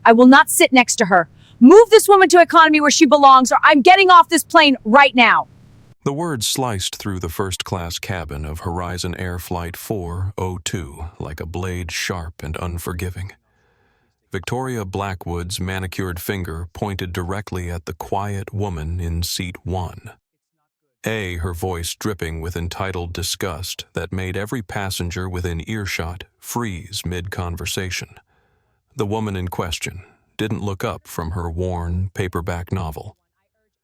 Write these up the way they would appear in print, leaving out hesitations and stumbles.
I will not sit next to her. Move this woman to economy where she belongs, or I'm getting off this plane right now. The words sliced through the first-class cabin of Horizon Air Flight 402 like a blade sharp and unforgiving. Victoria Blackwood's manicured finger pointed directly at the quiet woman in seat 1. Her voice dripping with entitled disgust that made every passenger within earshot freeze mid-conversation. The woman in question didn't look up from her worn, paperback novel.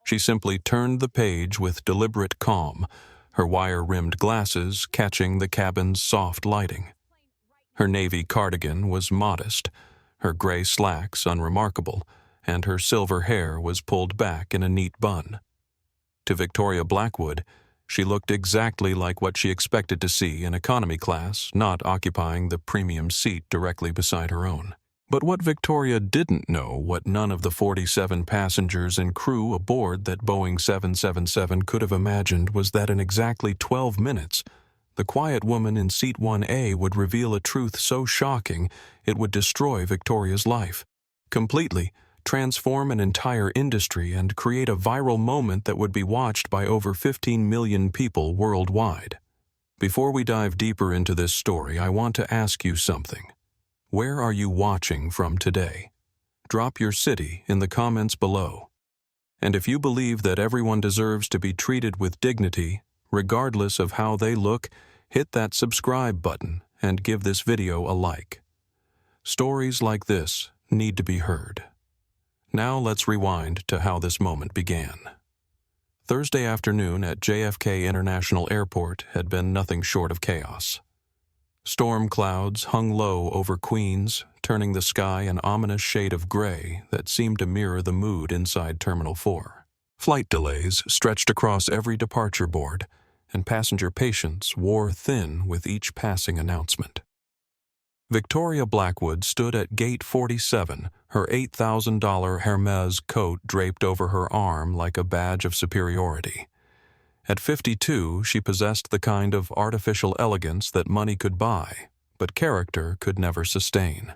She simply turned the page with deliberate calm, her wire-rimmed glasses catching the cabin's soft lighting. Her navy cardigan was modest, her gray slacks unremarkable, and her silver hair was pulled back in a neat bun. To Victoria Blackwood, she looked exactly like what she expected to see in economy class, not occupying the premium seat directly beside her own. But what Victoria didn't know, what none of the 47 passengers and crew aboard that Boeing 777 could have imagined, was that in exactly 12 minutes, the quiet woman in seat 1A would reveal a truth so shocking it would destroy Victoria's life, completely transform an entire industry, and create a viral moment that would be watched by over 15 million people worldwide. Before we dive deeper into this story, I want to ask you something. Where are you watching from today? Drop your city in the comments below. And if you believe that everyone deserves to be treated with dignity, regardless of how they look, hit that subscribe button and give this video a like. Stories like this need to be heard. Now let's rewind to how this moment began. Thursday afternoon at JFK International Airport had been nothing short of chaos. Storm clouds hung low over Queens, turning the sky an ominous shade of gray that seemed to mirror the mood inside Terminal 4. Flight delays stretched across every departure board, and passenger patience wore thin with each passing announcement. Victoria Blackwood stood at Gate 47, her $8,000 Hermes coat draped over her arm like a badge of superiority. At 52, she possessed the kind of artificial elegance that money could buy, but character could never sustain.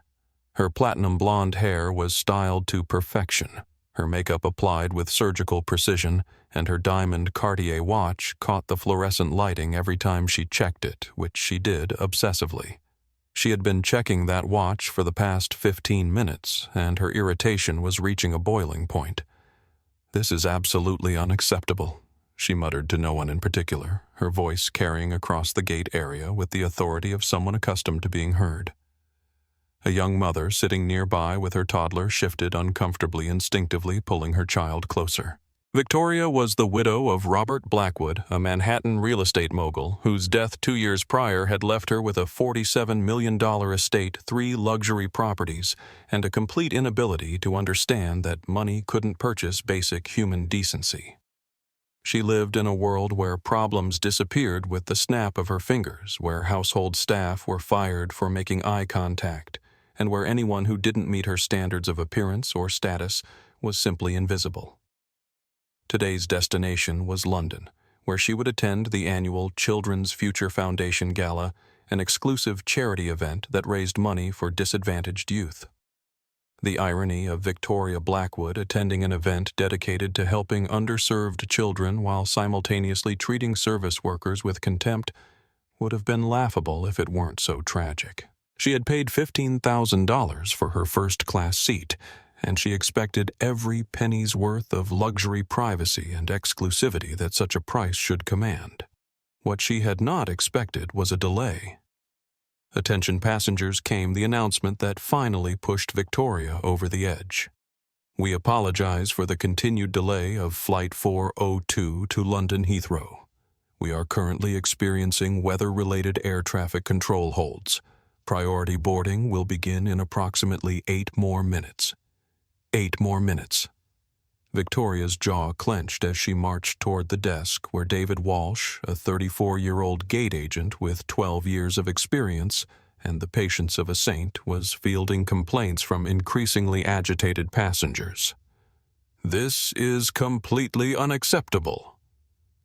Her platinum blonde hair was styled to perfection, her makeup applied with surgical precision, and her diamond Cartier watch caught the fluorescent lighting every time she checked it, which she did obsessively. She had been checking that watch for the past 15 minutes, and her irritation was reaching a boiling point. "This is absolutely unacceptable," she muttered to no one in particular, her voice carrying across the gate area with the authority of someone accustomed to being heard. A young mother sitting nearby with her toddler shifted uncomfortably, instinctively pulling her child closer. Victoria was the widow of Robert Blackwood, a Manhattan real estate mogul whose death 2 years prior had left her with a $47 million estate, 3 luxury properties, and a complete inability to understand that money couldn't purchase basic human decency. She lived in a world where problems disappeared with the snap of her fingers, where household staff were fired for making eye contact, and where anyone who didn't meet her standards of appearance or status was simply invisible. Today's destination was London, where she would attend the annual Children's Future Foundation Gala, an exclusive charity event that raised money for disadvantaged youth. The irony of Victoria Blackwood attending an event dedicated to helping underserved children while simultaneously treating service workers with contempt would have been laughable if it weren't so tragic. She had paid $15,000 for her first-class seat, and she expected every penny's worth of luxury privacy and exclusivity that such a price should command. What she had not expected was a delay. Attention passengers came the announcement that finally pushed Victoria over the edge. "We apologize for the continued delay of Flight 402 to London Heathrow. We are currently experiencing weather-related air traffic control holds. Priority boarding will begin in approximately 8 more minutes. 8 more minutes." Victoria's jaw clenched as she marched toward the desk where David Walsh, a 34-year-old gate agent with 12 years of experience and the patience of a saint, was fielding complaints from increasingly agitated passengers. "This is completely unacceptable,"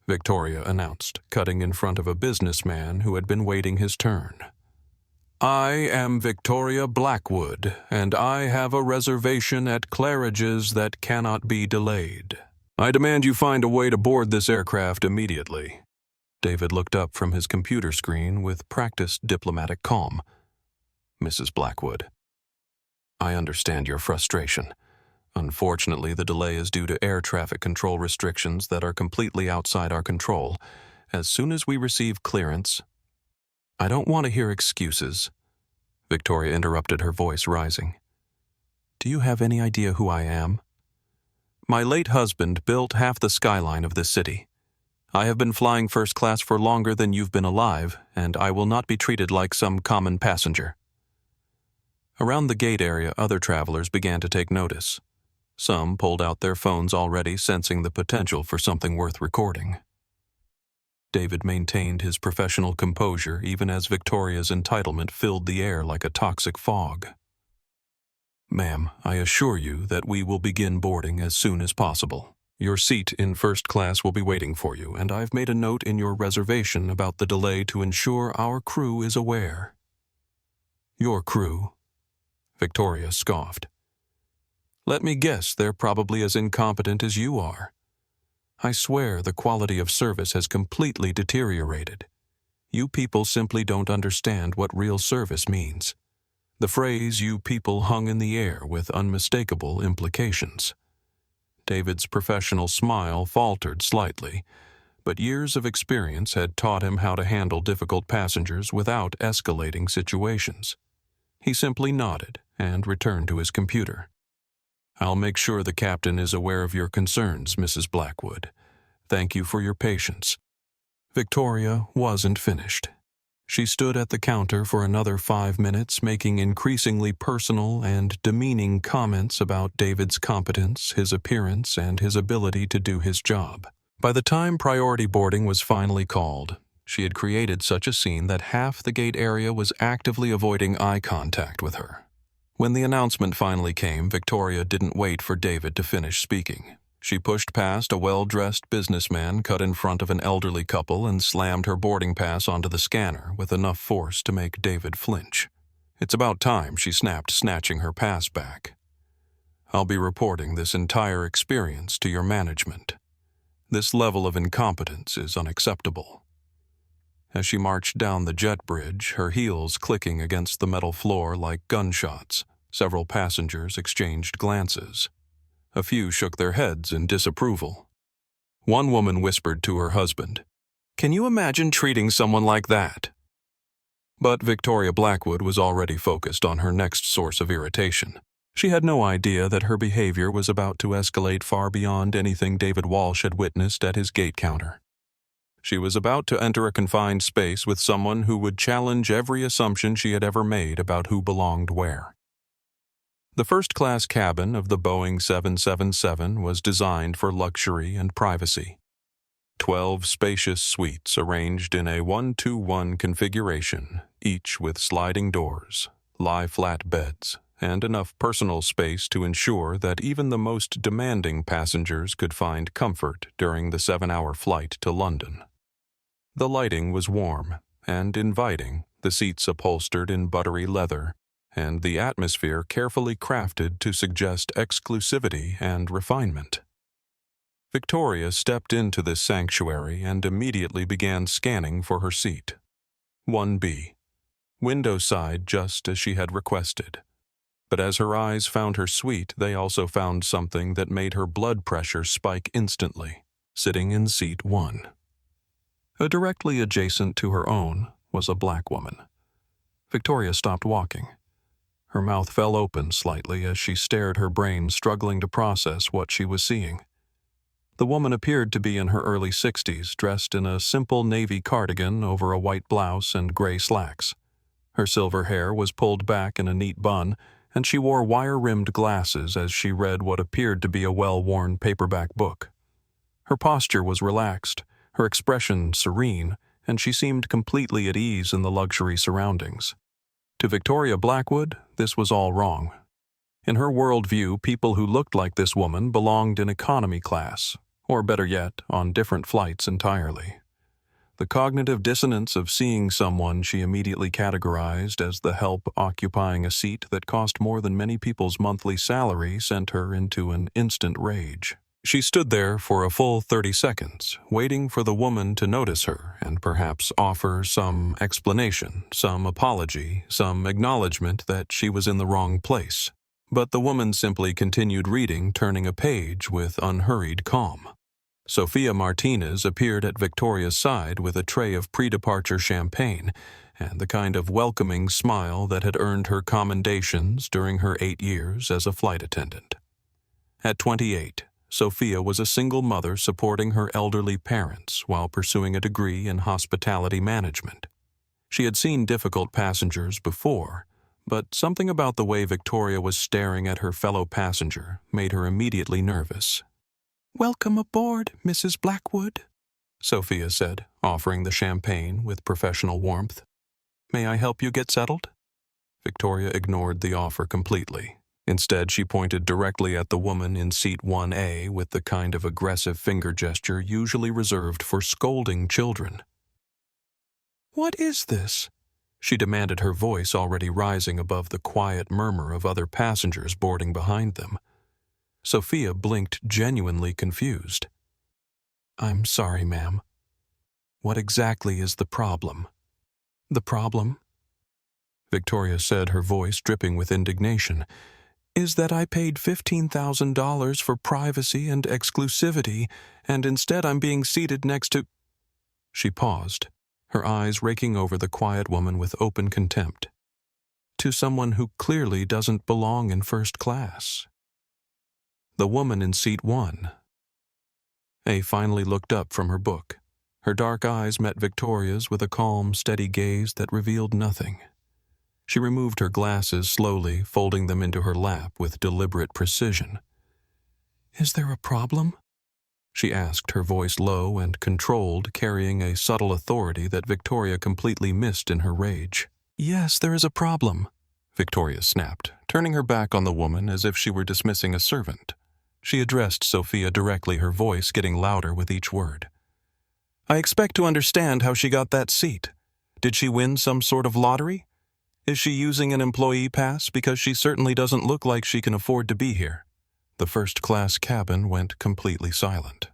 Victoria announced, cutting in front of a businessman who had been waiting his turn. I am Victoria Blackwood, and I have a reservation at Claridge's that cannot be delayed. I demand you find a way to board this aircraft immediately." David looked up from his computer screen with practiced diplomatic calm. "Mrs. Blackwood, I understand your frustration. Unfortunately, the delay is due to air traffic control restrictions that are completely outside our control. As soon as we receive clearance—" "I don't want to hear excuses," Victoria interrupted, her voice rising. "Do you have any idea who I am? My late husband built half the skyline of this city. I have been flying first class for longer than you've been alive, and I will not be treated like some common passenger." Around the gate area, other travelers began to take notice. Some pulled out their phones already, sensing the potential for something worth recording. David maintained his professional composure even as Victoria's entitlement filled the air like a toxic fog. "Ma'am, I assure you that we will begin boarding as soon as possible. Your seat in first class will be waiting for you, and I've made a note in your reservation about the delay to ensure our crew is aware." "Your crew?" Victoria scoffed. "Let me guess, they're probably as incompetent as you are. I swear the quality of service has completely deteriorated. You people simply don't understand what real service means. The phrase "you people" hung in the air with unmistakable implications. David's professional smile faltered slightly, but years of experience had taught him how to handle difficult passengers without escalating situations. He simply nodded and returned to his computer. "I'll make sure the captain is aware of your concerns, Mrs. Blackwood. Thank you for your patience." Victoria wasn't finished. She stood at the counter for another 5 minutes, making increasingly personal and demeaning comments about David's competence, his appearance, and his ability to do his job. By the time priority boarding was finally called, she had created such a scene that half the gate area was actively avoiding eye contact with her. When the announcement finally came, Victoria didn't wait for David to finish speaking. She pushed past a well-dressed businessman cut in front of an elderly couple and slammed her boarding pass onto the scanner with enough force to make David flinch. "It's about time," she snapped, snatching her pass back. "I'll be reporting this entire experience to your management. This level of incompetence is unacceptable." As she marched down the jet bridge, her heels clicking against the metal floor like gunshots, several passengers exchanged glances. A few shook their heads in disapproval. One woman whispered to her husband, "Can you imagine treating someone like that?" But Victoria Blackwood was already focused on her next source of irritation. She had no idea that her behavior was about to escalate far beyond anything David Walsh had witnessed at his gate counter. She was about to enter a confined space with someone who would challenge every assumption she had ever made about who belonged where. The first-class cabin of the Boeing 777 was designed for luxury and privacy. 12 spacious suites arranged in a 1-2-1 configuration, each with sliding doors, lie-flat beds, and enough personal space to ensure that even the most demanding passengers could find comfort during the 7-hour flight to London. The lighting was warm and inviting, the seats upholstered in buttery leather, and the atmosphere carefully crafted to suggest exclusivity and refinement. Victoria stepped into this sanctuary and immediately began scanning for her seat. 1B. Window side, just as she had requested. But as her eyes found her suite, they also found something that made her blood pressure spike instantly, sitting in seat 1. Directly adjacent to her own was a black woman. Victoria stopped walking. Her mouth fell open slightly as she stared, her brain struggling to process what she was seeing. The woman appeared to be in her early 60s, dressed in a simple navy cardigan over a white blouse and gray slacks. Her silver hair was pulled back in a neat bun, and she wore wire-rimmed glasses as she read what appeared to be a well-worn paperback book. Her posture was relaxed, her expression serene, and she seemed completely at ease in the luxury surroundings. To Victoria Blackwood, this was all wrong. In her worldview, people who looked like this woman belonged in economy class, or better yet, on different flights entirely. The cognitive dissonance of seeing someone she immediately categorized as the help occupying a seat that cost more than many people's monthly salary sent her into an instant rage. She stood there for a full 30 seconds, waiting for the woman to notice her and perhaps offer some explanation, some apology, some acknowledgement that she was in the wrong place. But the woman simply continued reading, turning a page with unhurried calm. Sophia Martinez appeared at Victoria's side with a tray of pre-departure champagne and the kind of welcoming smile that had earned her commendations during her 8 years as a flight attendant. At 28, Sophia was a single mother supporting her elderly parents while pursuing a degree in hospitality management. She had seen difficult passengers before, but something about the way Victoria was staring at her fellow passenger made her immediately nervous. "Welcome aboard, Mrs. Blackwood," Sophia said, offering the champagne with professional warmth. "May I help you get settled?" Victoria ignored the offer completely. Instead, she pointed directly at the woman in seat 1A with the kind of aggressive finger gesture usually reserved for scolding children. "What is this?" she demanded, her voice already rising above the quiet murmur of other passengers boarding behind them. Sophia blinked, genuinely confused. "I'm sorry, ma'am. What exactly is the problem?" "The problem," Victoria said, her voice dripping with indignation, "is that I paid $15,000 for privacy and exclusivity, and instead I'm being seated next to—" She paused, her eyes raking over the quiet woman with open contempt. "To someone who clearly doesn't belong in first class." The woman in seat 1. A finally looked up from her book. Her dark eyes met Victoria's with a calm, steady gaze that revealed nothing. She removed her glasses slowly, folding them into her lap with deliberate precision. "Is there a problem?" she asked, her voice low and controlled, carrying a subtle authority that Victoria completely missed in her rage. "Yes, there is a problem," Victoria snapped, turning her back on the woman as if she were dismissing a servant. She addressed Sophia directly, her voice getting louder with each word. "I expect to understand how she got that seat. Did she win some sort of lottery? Is she using an employee pass, because she certainly doesn't look like she can afford to be here?" The first-class cabin went completely silent.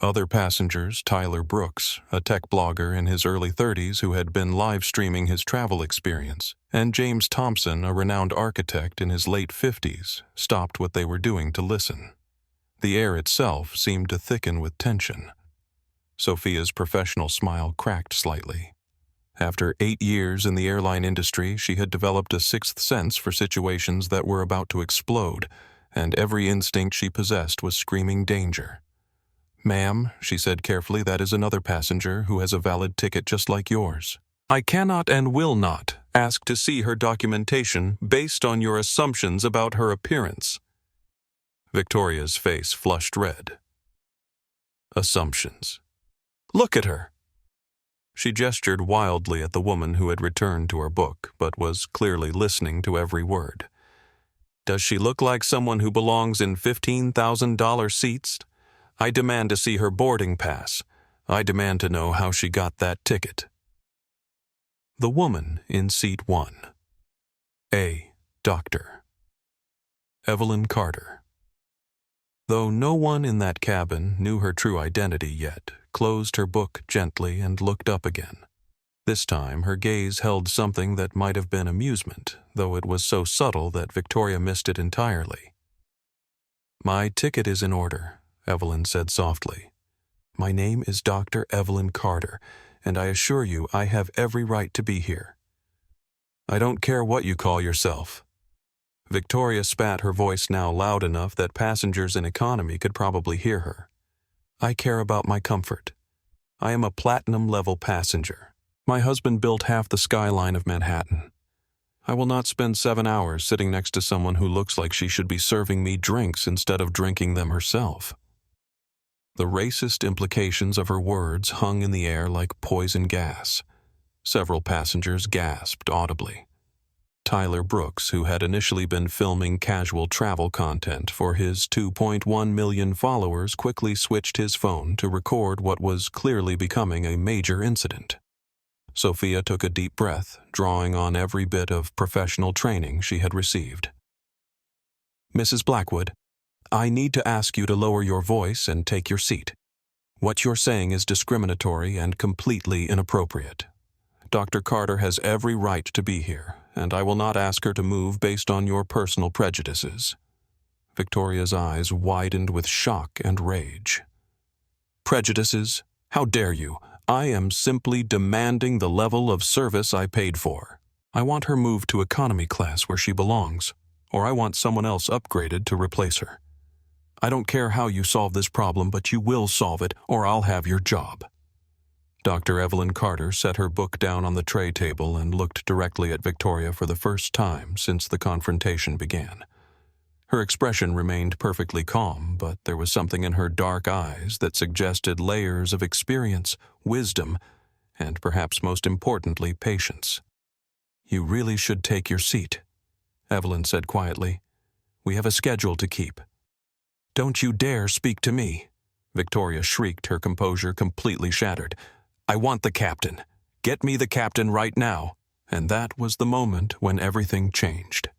Other passengers, Tyler Brooks, a tech blogger in his early 30s who had been live-streaming his travel experience, and James Thompson, a renowned architect in his late 50s, stopped what they were doing to listen. The air itself seemed to thicken with tension. Sophia's professional smile cracked slightly. After 8 years in the airline industry, she had developed a sixth sense for situations that were about to explode, and every instinct she possessed was screaming danger. "Ma'am," she said carefully, "that is another passenger who has a valid ticket just like yours. I cannot and will not ask to see her documentation based on your assumptions about her appearance." Victoria's face flushed red. "Assumptions. Look at her." She gestured wildly at the woman who had returned to her book, but was clearly listening to every word. "Does she look like someone who belongs in $15,000 seats? I demand to see her boarding pass. I demand to know how she got that ticket." The woman in seat 1. A. Doctor. Evelyn Carter. Though no one in that cabin knew her true identity yet, closed her book gently and looked up again. This time her gaze held something that might have been amusement, though it was so subtle that Victoria missed it entirely. "My ticket is in order," Evelyn said softly. "My name is Dr. Evelyn Carter, and I assure you I have every right to be here." "I don't care what you call yourself." Victoria spat, her voice now loud enough that passengers in economy could probably hear her. "I care about my comfort. I am a platinum-level passenger. My husband built half the skyline of Manhattan. I will not spend 7 hours sitting next to someone who looks like she should be serving me drinks instead of drinking them herself." The racist implications of her words hung in the air like poison gas. Several passengers gasped audibly. Tyler Brooks, who had initially been filming casual travel content for his 2.1 million followers, quickly switched his phone to record what was clearly becoming a major incident. Sophia took a deep breath, drawing on every bit of professional training she had received. "Mrs. Blackwood, I need to ask you to lower your voice and take your seat. What you're saying is discriminatory and completely inappropriate. Dr. Carter has every right to be here, and I will not ask her to move based on your personal prejudices." Victoria's eyes widened with shock and rage. "Prejudices? How dare you? I am simply demanding the level of service I paid for. I want her moved to economy class where she belongs, or I want someone else upgraded to replace her. I don't care how you solve this problem, but you will solve it, or I'll have your job." Dr. Evelyn Carter set her book down on the tray table and looked directly at Victoria for the first time since the confrontation began. Her expression remained perfectly calm, but there was something in her dark eyes that suggested layers of experience, wisdom, and perhaps most importantly, patience. "You really should take your seat," Evelyn said quietly. "We have a schedule to keep." "Don't you dare speak to me," Victoria shrieked, her composure completely shattered. "I want the captain. Get me the captain right now." And that was the moment when everything changed.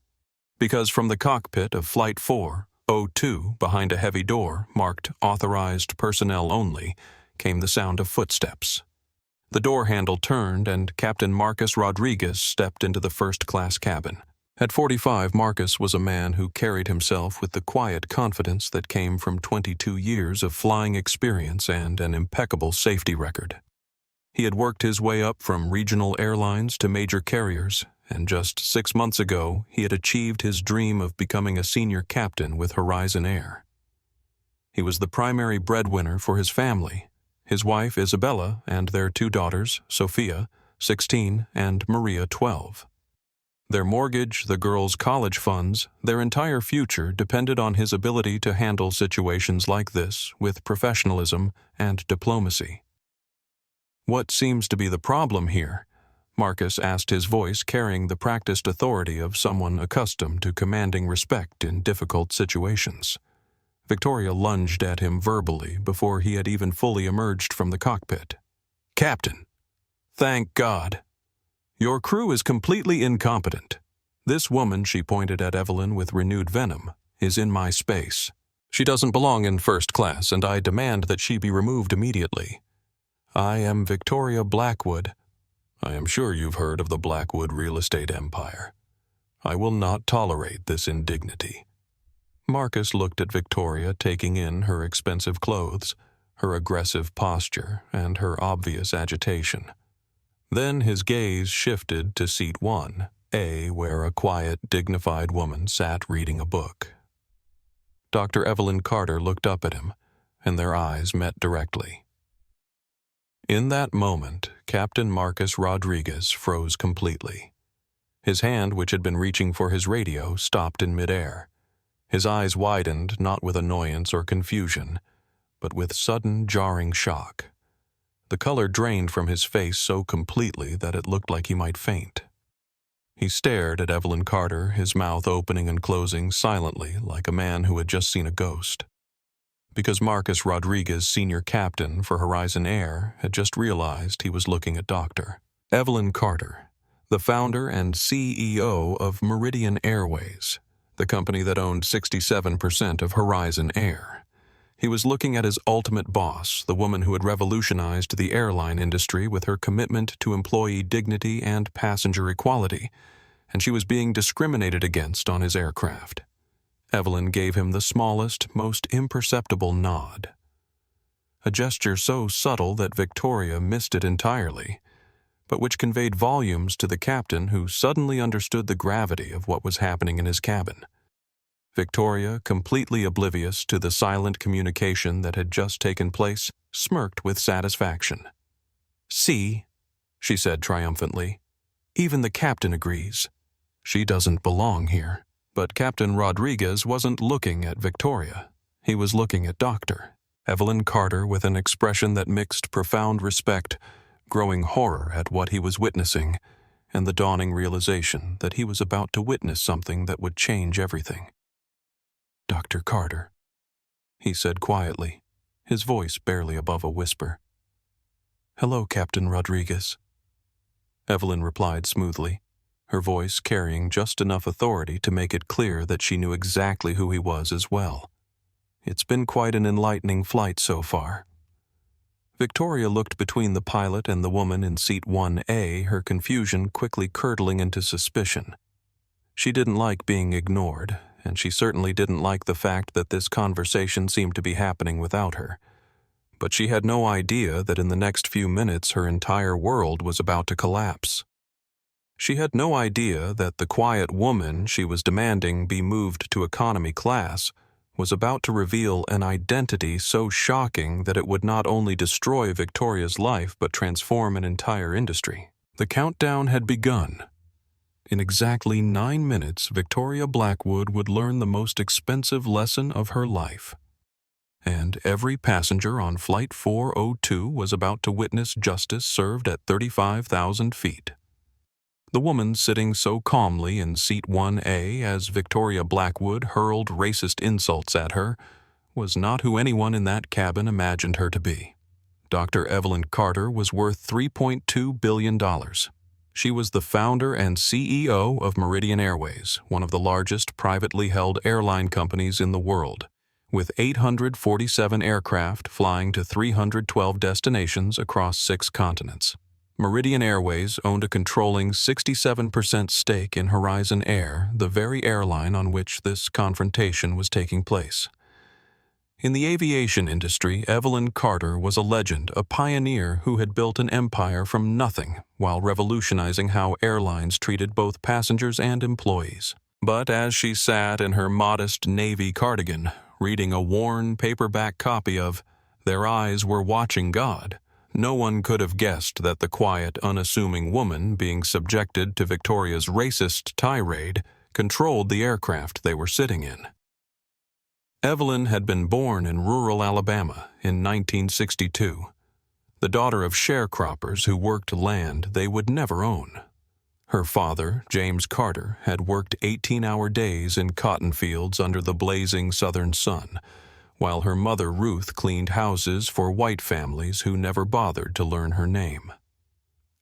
Because from the cockpit of Flight 402, behind a heavy door marked "Authorized Personnel Only," came the sound of footsteps. The door handle turned and Captain Marcus Rodriguez stepped into the first-class cabin. At 45, Marcus was a man who carried himself with the quiet confidence that came from 22 years of flying experience and an impeccable safety record. He had worked his way up from regional airlines to major carriers, and just 6 months ago, he had achieved his dream of becoming a senior captain with Horizon Air. He was the primary breadwinner for his family, his wife Isabella and their 2 daughters, Sophia, 16, and Maria, 12. Their mortgage, the girls' college funds, their entire future depended on his ability to handle situations like this with professionalism and diplomacy. "What seems to be the problem here?" Marcus asked, his voice carrying the practiced authority of someone accustomed to commanding respect in difficult situations. Victoria lunged at him verbally before he had even fully emerged from the cockpit. "Captain! Thank God! Your crew is completely incompetent. This woman," she pointed at Evelyn with renewed venom, "is in my space. She doesn't belong in first class, and I demand that she be removed immediately. I am Victoria Blackwood. I am sure you've heard of the Blackwood real estate empire. I will not tolerate this indignity." Marcus looked at Victoria, taking in her expensive clothes, her aggressive posture, and her obvious agitation. Then his gaze shifted to seat 1A, where a quiet, dignified woman sat reading a book. Dr. Evelyn Carter looked up at him, and their eyes met directly. In that moment, Captain Marcus Rodriguez froze completely. His hand, which had been reaching for his radio, stopped in midair. His eyes widened, not with annoyance or confusion, but with sudden, jarring shock. The color drained from his face so completely that it looked like he might faint. He stared at Evelyn Carter, his mouth opening and closing silently like a man who had just seen a ghost. Because Marcus Rodriguez, senior captain for Horizon Air, had just realized he was looking at Dr. Evelyn Carter, the founder and CEO of Meridian Airways, the company that owned 67% of Horizon Air. He was looking at his ultimate boss, the woman who had revolutionized the airline industry with her commitment to employee dignity and passenger equality, and she was being discriminated against on his aircraft. Evelyn gave him the smallest, most imperceptible nod. A gesture so subtle that Victoria missed it entirely, but which conveyed volumes to the captain, who suddenly understood the gravity of what was happening in his cabin. Victoria, completely oblivious to the silent communication that had just taken place, smirked with satisfaction. "See," she said triumphantly, "even the captain agrees. She doesn't belong here." But Captain Rodriguez wasn't looking at Victoria. He was looking at Dr. Evelyn Carter with an expression that mixed profound respect, growing horror at what he was witnessing, and the dawning realization that he was about to witness something that would change everything. "Dr. Carter," he said quietly, his voice barely above a whisper. "Hello, Captain Rodriguez," Evelyn replied smoothly, her voice carrying just enough authority to make it clear that she knew exactly who he was as well. "It's been quite an enlightening flight so far." Victoria looked between the pilot and the woman in seat 1A, her confusion quickly curdling into suspicion. She didn't like being ignored, and she certainly didn't like the fact that this conversation seemed to be happening without her. But she had no idea that in the next few minutes her entire world was about to collapse. She had no idea that the quiet woman she was demanding be moved to economy class was about to reveal an identity so shocking that it would not only destroy Victoria's life but transform an entire industry. The countdown had begun. In exactly 9 minutes, Victoria Blackwood would learn the most expensive lesson of her life. And every passenger on Flight 402 was about to witness justice served at 35,000 feet. The woman sitting so calmly in seat 1A as Victoria Blackwood hurled racist insults at her was not who anyone in that cabin imagined her to be. Dr. Evelyn Carter was worth $3.2 billion. She was the founder and CEO of Meridian Airways, one of the largest privately held airline companies in the world, with 847 aircraft flying to 312 destinations across 6 continents. Meridian Airways owned a controlling 67% stake in Horizon Air, the very airline on which this confrontation was taking place. In the aviation industry, Evelyn Carter was a legend, a pioneer who had built an empire from nothing while revolutionizing how airlines treated both passengers and employees. But as she sat in her modest navy cardigan, reading a worn paperback copy of Their Eyes Were Watching God, no one could have guessed that the quiet, unassuming woman being subjected to Victoria's racist tirade controlled the aircraft they were sitting in. Evelyn had been born in rural Alabama in 1962, the daughter of sharecroppers who worked land they would never own. Her father, James Carter, had worked 18-hour days in cotton fields under the blazing southern sun, while her mother Ruth cleaned houses for white families who never bothered to learn her name.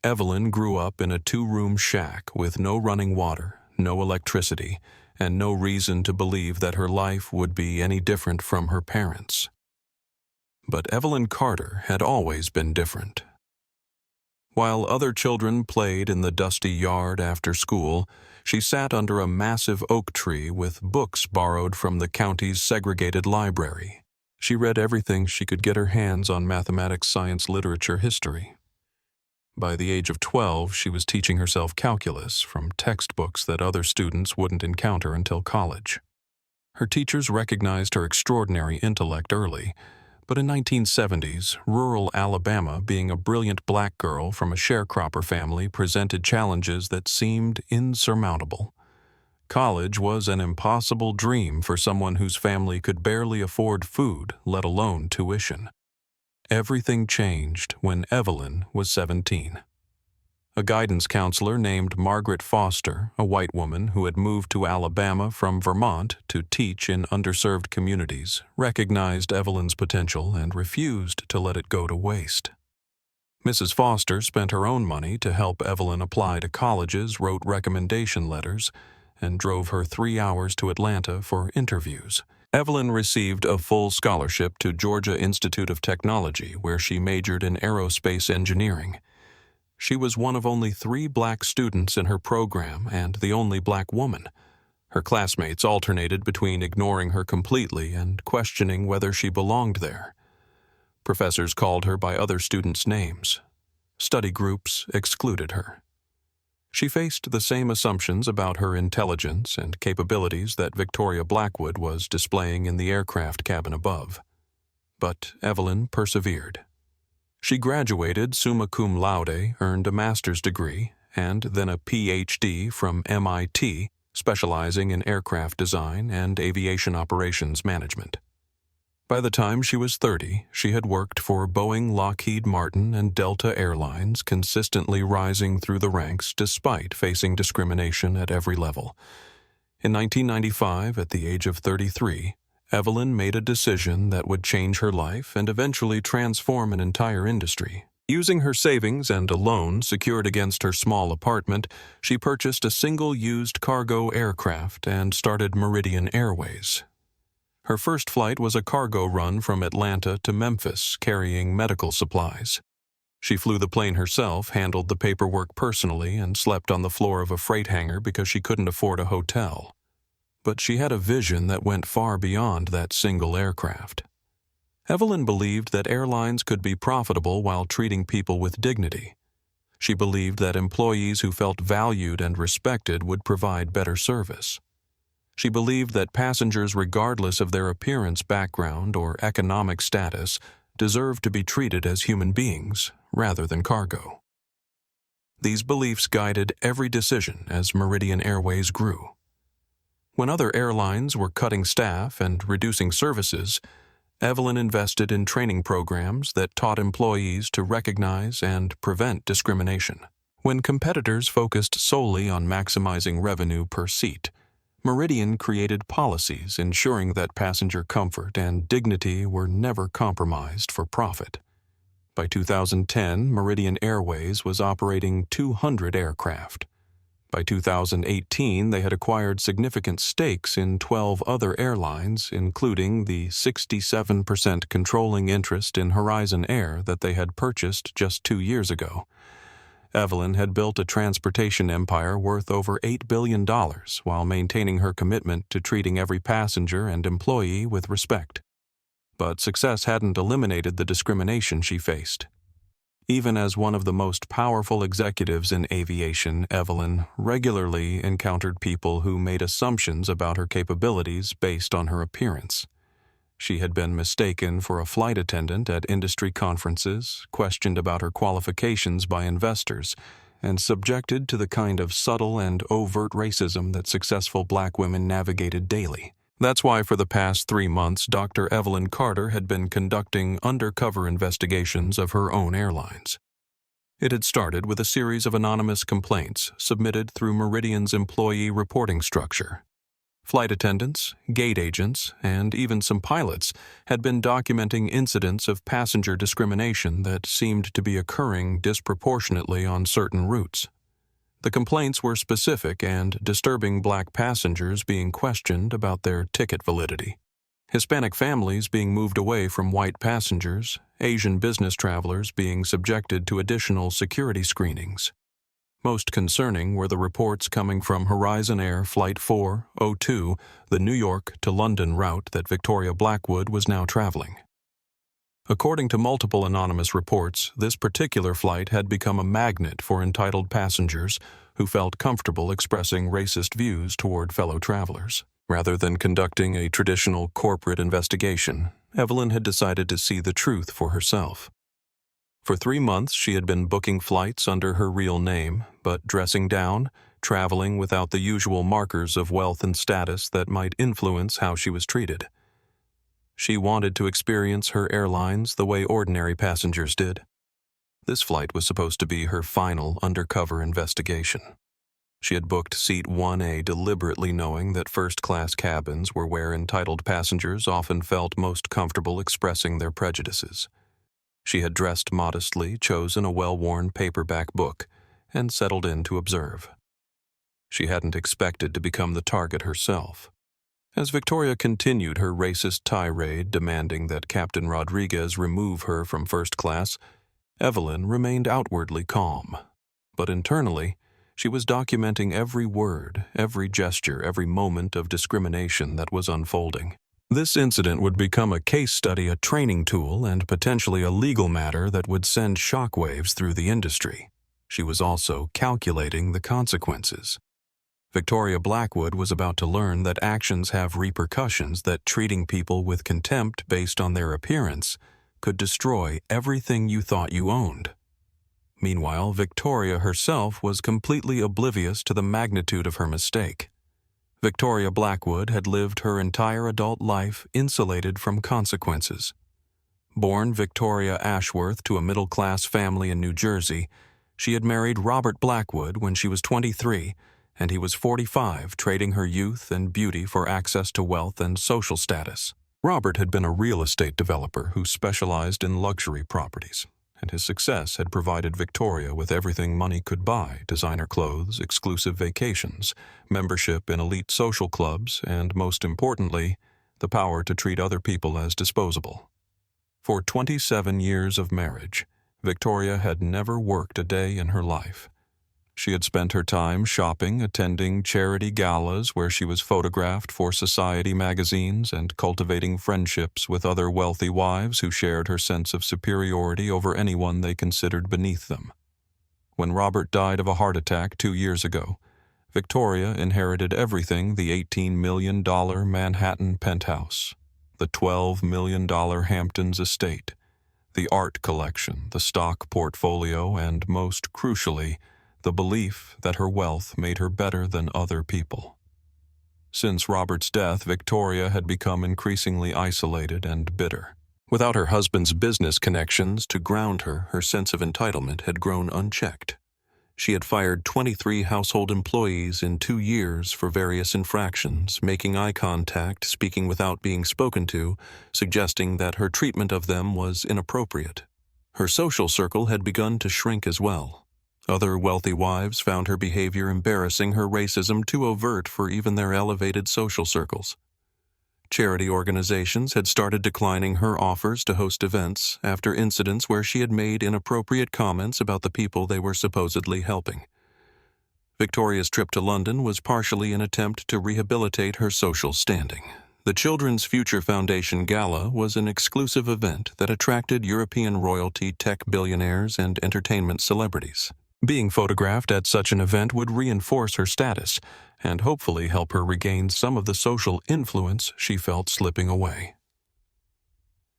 Evelyn grew up in a 2-room shack with no running water, no electricity, and no reason to believe that her life would be any different from her parents'. But Evelyn Carter had always been different. While other children played in the dusty yard after school, she sat under a massive oak tree with books borrowed from the county's segregated library. She read everything she could get her hands on: mathematics, science, literature, history. By the age of 12, she was teaching herself calculus from textbooks that other students wouldn't encounter until college. Her teachers recognized her extraordinary intellect early, but in 1970s, rural Alabama, being a brilliant black girl from a sharecropper family, presented challenges that seemed insurmountable. College was an impossible dream for someone whose family could barely afford food, let alone tuition. Everything changed when Evelyn was 17. A guidance counselor named Margaret Foster, a white woman who had moved to Alabama from Vermont to teach in underserved communities, recognized Evelyn's potential and refused to let it go to waste. Mrs. Foster spent her own money to help Evelyn apply to colleges, wrote recommendation letters, and drove her 3 hours to Atlanta for interviews. Evelyn received a full scholarship to Georgia Institute of Technology, where she majored in aerospace engineering. She was one of only 3 black students in her program and the only black woman. Her classmates alternated between ignoring her completely and questioning whether she belonged there. Professors called her by other students' names. Study groups excluded her. She faced the same assumptions about her intelligence and capabilities that Victoria Blackwood was displaying in the aircraft cabin above. But Evelyn persevered. She graduated summa cum laude, earned a master's degree, and then a Ph.D. from MIT, specializing in aircraft design and aviation operations management. By the time she was 30, she had worked for Boeing, Lockheed Martin, and Delta Airlines, consistently rising through the ranks despite facing discrimination at every level. In 1995, at the age of 33, Evelyn made a decision that would change her life and eventually transform an entire industry. Using her savings and a loan secured against her small apartment, she purchased a single used cargo aircraft and started Meridian Airways. Her first flight was a cargo run from Atlanta to Memphis, carrying medical supplies. She flew the plane herself, handled the paperwork personally, and slept on the floor of a freight hangar because she couldn't afford a hotel. But she had a vision that went far beyond that single aircraft. Evelyn believed that airlines could be profitable while treating people with dignity. She believed that employees who felt valued and respected would provide better service. She believed that passengers, regardless of their appearance, background, or economic status, deserved to be treated as human beings rather than cargo. These beliefs guided every decision as Meridian Airways grew. When other airlines were cutting staff and reducing services, Evelyn invested in training programs that taught employees to recognize and prevent discrimination. When competitors focused solely on maximizing revenue per seat, Meridian created policies ensuring that passenger comfort and dignity were never compromised for profit. By 2010, Meridian Airways was operating 200 aircraft. By 2018, they had acquired significant stakes in 12 other airlines, including the 67% controlling interest in Horizon Air that they had purchased just 2 years ago. Evelyn had built a transportation empire worth over $8 billion while maintaining her commitment to treating every passenger and employee with respect. But success hadn't eliminated the discrimination she faced. Even as one of the most powerful executives in aviation, Evelyn regularly encountered people who made assumptions about her capabilities based on her appearance. She had been mistaken for a flight attendant at industry conferences, questioned about her qualifications by investors, and subjected to the kind of subtle and overt racism that successful black women navigated daily. That's why for the past 3 months, Dr. Evelyn Carter had been conducting undercover investigations of her own airlines. It had started with a series of anonymous complaints submitted through Meridian's employee reporting structure. Flight attendants, gate agents, and even some pilots had been documenting incidents of passenger discrimination that seemed to be occurring disproportionately on certain routes. The complaints were specific and disturbing black passengers being questioned about their ticket validity, Hispanic families being moved away from white passengers, Asian business travelers being subjected to additional security screenings. Most concerning were the reports coming from Horizon Air Flight 402, the New York to London route that Victoria Blackwood was now traveling. According to multiple anonymous reports, this particular flight had become a magnet for entitled passengers who felt comfortable expressing racist views toward fellow travelers. Rather than conducting a traditional corporate investigation, Evelyn had decided to see the truth for herself. For 3 months, she had been booking flights under her real name, but dressing down, traveling without the usual markers of wealth and status that might influence how she was treated. She wanted to experience her airlines the way ordinary passengers did. This flight was supposed to be her final undercover investigation. She had booked seat 1A deliberately knowing that first-class cabins were where entitled passengers often felt most comfortable expressing their prejudices. She had dressed modestly, chosen a well-worn paperback book, and settled in to observe. She hadn't expected to become the target herself. As Victoria continued her racist tirade demanding that Captain Rodriguez remove her from first class, Evelyn remained outwardly calm. But internally, she was documenting every word, every gesture, every moment of discrimination that was unfolding. This incident would become a case study, a training tool, and potentially a legal matter that would send shockwaves through the industry. She was also calculating the consequences. Victoria Blackwood was about to learn that actions have repercussions, that treating people with contempt based on their appearance could destroy everything you thought you owned. Meanwhile, Victoria herself was completely oblivious to the magnitude of her mistake. Victoria Blackwood had lived her entire adult life insulated from consequences. Born Victoria Ashworth to a middle-class family in New Jersey, she had married Robert Blackwood when she was 23, and he was 45, trading her youth and beauty for access to wealth and social status. Robert had been a real estate developer who specialized in luxury properties, and his success had provided Victoria with everything money could buy: designer clothes, exclusive vacations, membership in elite social clubs, and, most importantly, the power to treat other people as disposable. For 27 years of marriage, Victoria had never worked a day in her life. She had spent her time shopping, attending charity galas where she was photographed for society magazines, and cultivating friendships with other wealthy wives who shared her sense of superiority over anyone they considered beneath them. When Robert died of a heart attack 2 years ago, Victoria inherited everything: the $18 million Manhattan penthouse, the $12 million Hamptons estate, the art collection, the stock portfolio, and, most crucially, the belief that her wealth made her better than other people. Since Robert's death, Victoria had become increasingly isolated and bitter. Without her husband's business connections to ground her, her sense of entitlement had grown unchecked. She had fired 23 household employees in 2 years for various infractions, making eye contact, speaking without being spoken to, suggesting that her treatment of them was inappropriate. Her social circle had begun to shrink as well. Other wealthy wives found her behavior embarrassing, her racism too overt for even their elevated social circles. Charity organizations had started declining her offers to host events after incidents where she had made inappropriate comments about the people they were supposedly helping. Victoria's trip to London was partially an attempt to rehabilitate her social standing. The Children's Future Foundation Gala was an exclusive event that attracted European royalty, tech billionaires, and entertainment celebrities. Being photographed at such an event would reinforce her status and hopefully help her regain some of the social influence she felt slipping away.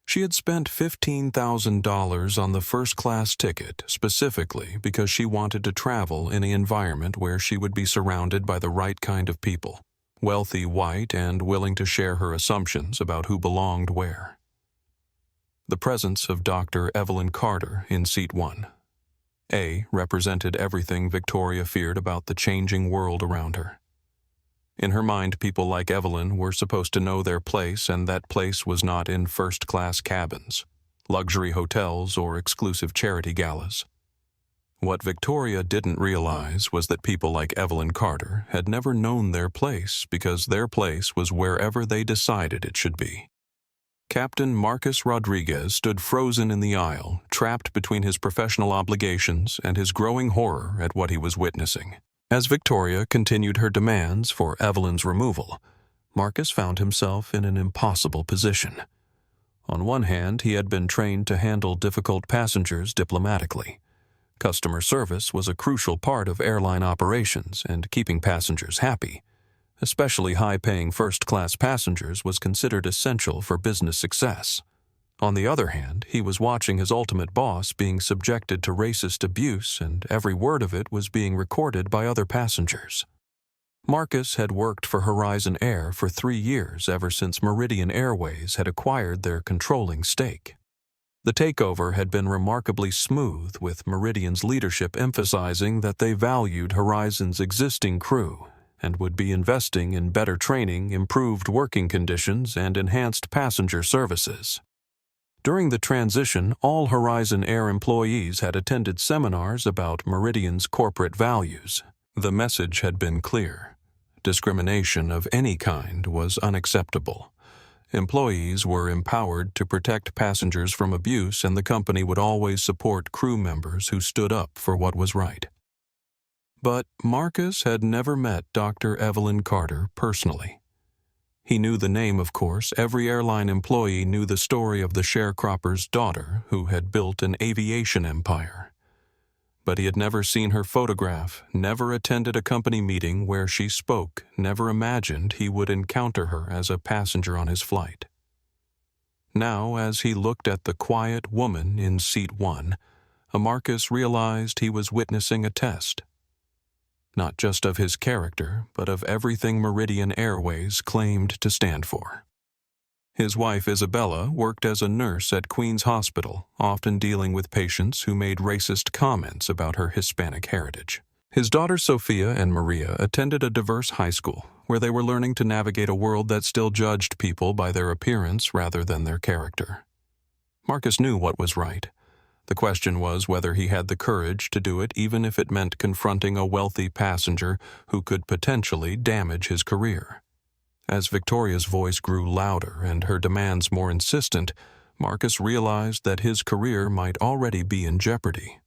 She had spent $15,000 on the first-class ticket specifically because she wanted to travel in an environment where she would be surrounded by the right kind of people, wealthy, white, and willing to share her assumptions about who belonged where. The presence of Dr. Evelyn Carter in seat 1. A represented everything Victoria feared about the changing world around her. In her mind, people like Evelyn were supposed to know their place, and that place was not in first-class cabins, luxury hotels, or exclusive charity galas. What Victoria didn't realize was that people like Evelyn Carter had never known their place because their place was wherever they decided it should be. Captain Marcus Rodriguez stood frozen in the aisle, trapped between his professional obligations and his growing horror at what he was witnessing. As Victoria continued her demands for Evelyn's removal, Marcus found himself in an impossible position. On one hand, he had been trained to handle difficult passengers diplomatically. Customer service was a crucial part of airline operations, and keeping passengers happy, especially high-paying first-class passengers, was considered essential for business success. On the other hand, he was watching his ultimate boss being subjected to racist abuse, and every word of it was being recorded by other passengers. Marcus had worked for Horizon Air for 3 years, ever since Meridian Airways had acquired their controlling stake. The takeover had been remarkably smooth, with Meridian's leadership emphasizing that they valued Horizon's existing crew and would be investing in better training, improved working conditions, and enhanced passenger services. During the transition, all Horizon Air employees had attended seminars about Meridian's corporate values. The message had been clear: discrimination of any kind was unacceptable. Employees were empowered to protect passengers from abuse, and the company would always support crew members who stood up for what was right. But Marcus had never met Dr. Evelyn Carter personally. He knew the name, of course. Every airline employee knew the story of the sharecropper's daughter who had built an aviation empire. But he had never seen her photograph, never attended a company meeting where she spoke, never imagined he would encounter her as a passenger on his flight. Now, as he looked at the quiet woman in seat 1, Marcus realized he was witnessing a test. not just of his character, but of everything Meridian Airways claimed to stand for. His wife Isabella worked as a nurse at Queen's Hospital, often dealing with patients who made racist comments about her Hispanic heritage. His daughters Sophia and Maria attended a diverse high school, where they were learning to navigate a world that still judged people by their appearance rather than their character. Marcus knew what was right. The question was whether he had the courage to do it, even if it meant confronting a wealthy passenger who could potentially damage his career. As Victoria's voice grew louder and her demands more insistent, Marcus realized that his career might already be in jeopardy.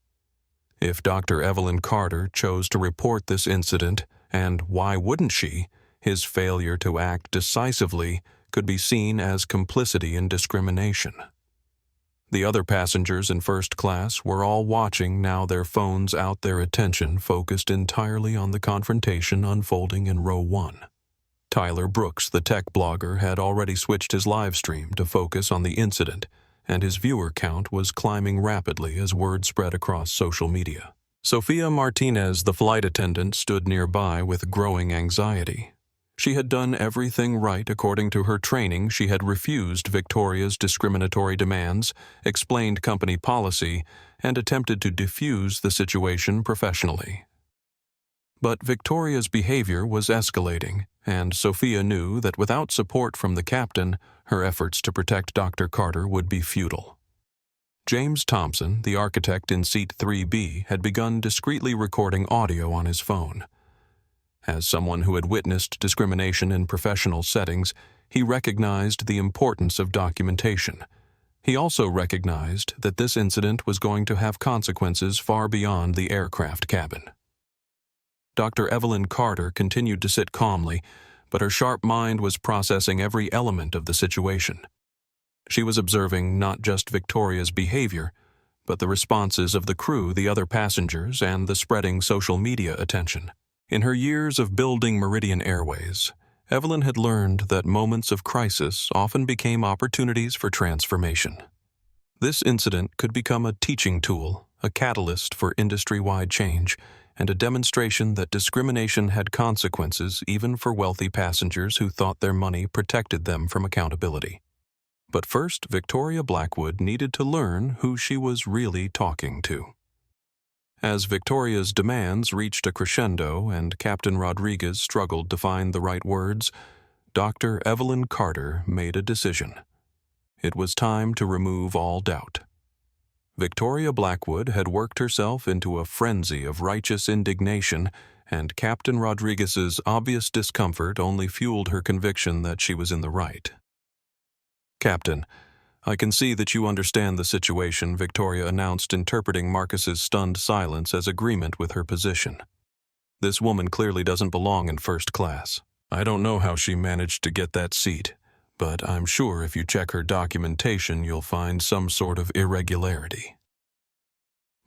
If Dr. Evelyn Carter chose to report this incident, and why wouldn't she, his failure to act decisively could be seen as complicity in discrimination. The other passengers in first class were all watching, now their phones out, their attention focused entirely on the confrontation unfolding in row 1. Tyler Brooks, the tech blogger, had already switched his live stream to focus on the incident, and his viewer count was climbing rapidly as word spread across social media. Sophia Martinez, the flight attendant, stood nearby with growing anxiety. She had done everything right according to her training. She had refused Victoria's discriminatory demands, explained company policy, and attempted to defuse the situation professionally. But Victoria's behavior was escalating, and Sophia knew that without support from the captain, her efforts to protect Dr. Carter would be futile. James Thompson, the architect in seat 3B, had begun discreetly recording audio on his phone. As someone who had witnessed discrimination in professional settings, he recognized the importance of documentation. He also recognized that this incident was going to have consequences far beyond the aircraft cabin. Dr. Evelyn Carter continued to sit calmly, but her sharp mind was processing every element of the situation. She was observing not just Victoria's behavior, but the responses of the crew, the other passengers, and the spreading social media attention. In her years of building Meridian Airways, Evelyn had learned that moments of crisis often became opportunities for transformation. This incident could become a teaching tool, a catalyst for industry-wide change, and a demonstration that discrimination had consequences even for wealthy passengers who thought their money protected them from accountability. But first, Victoria Blackwood needed to learn who she was really talking to. As Victoria's demands reached a crescendo and Captain Rodriguez struggled to find the right words, Dr. Evelyn Carter made a decision. It was time to remove all doubt. Victoria Blackwood had worked herself into a frenzy of righteous indignation, and Captain Rodriguez's obvious discomfort only fueled her conviction that she was in the right. "Captain, I can see that you understand the situation," Victoria announced, interpreting Marcus's stunned silence as agreement with her position. "This woman clearly doesn't belong in first class. I don't know how she managed to get that seat, but I'm sure if you check her documentation, you'll find some sort of irregularity."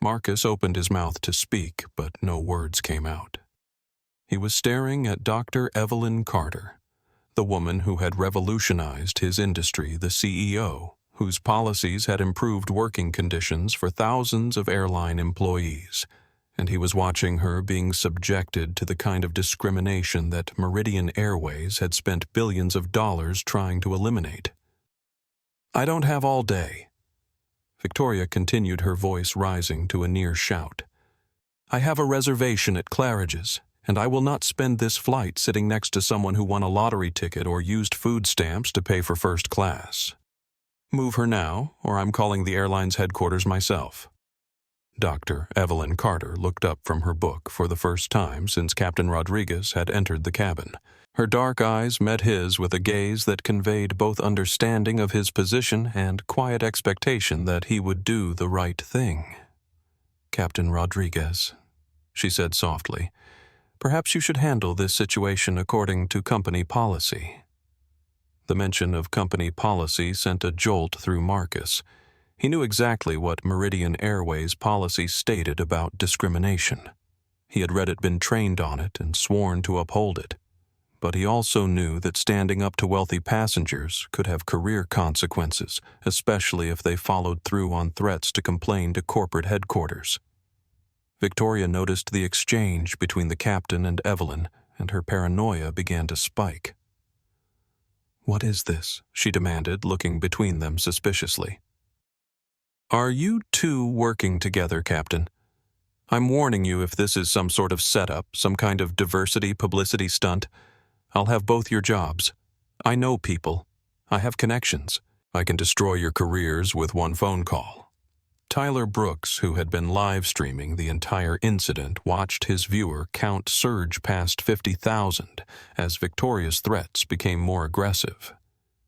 Marcus opened his mouth to speak, but no words came out. He was staring at Dr. Evelyn Carter, the woman who had revolutionized his industry, the CEO, whose policies had improved working conditions for thousands of airline employees, and he was watching her being subjected to the kind of discrimination that Meridian Airways had spent billions of dollars trying to eliminate. "I don't have all day." Victoria continued, her voice rising to a near shout. "I have a reservation at Claridge's, and I will not spend this flight sitting next to someone who won a lottery ticket or used food stamps to pay for first class. Move her now, or I'm calling the airline's headquarters myself." Dr. Evelyn Carter looked up from her book for the first time since Captain Rodriguez had entered the cabin. Her dark eyes met his with a gaze that conveyed both understanding of his position and quiet expectation that he would do the right thing. "Captain Rodriguez," she said softly, "perhaps you should handle this situation according to company policy." The mention of company policy sent a jolt through Marcus. He knew exactly what Meridian Airways policy stated about discrimination. He had read it, been trained on it, and sworn to uphold it. But he also knew that standing up to wealthy passengers could have career consequences, especially if they followed through on threats to complain to corporate headquarters. Victoria noticed the exchange between the captain and Evelyn, and her paranoia began to spike. "What is this?" she demanded, looking between them suspiciously. "Are you two working together, Captain? I'm warning you, if this is some sort of setup, some kind of diversity publicity stunt, I'll have both your jobs. I know people. I have connections. I can destroy your careers with one phone call." Tyler Brooks, who had been live streaming the entire incident, watched his viewer count surge past 50,000 as Victoria's threats became more aggressive.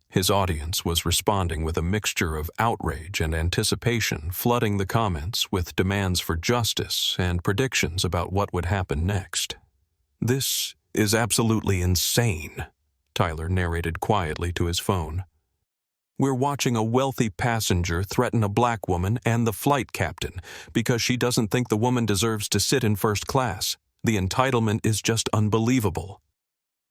His audience was responding with a mixture of outrage and anticipation, flooding the comments with demands for justice and predictions about what would happen next. "This is absolutely insane," Tyler narrated quietly to his phone. "We're watching a wealthy passenger threaten a black woman and the flight captain because she doesn't think the woman deserves to sit in first class. The entitlement is just unbelievable."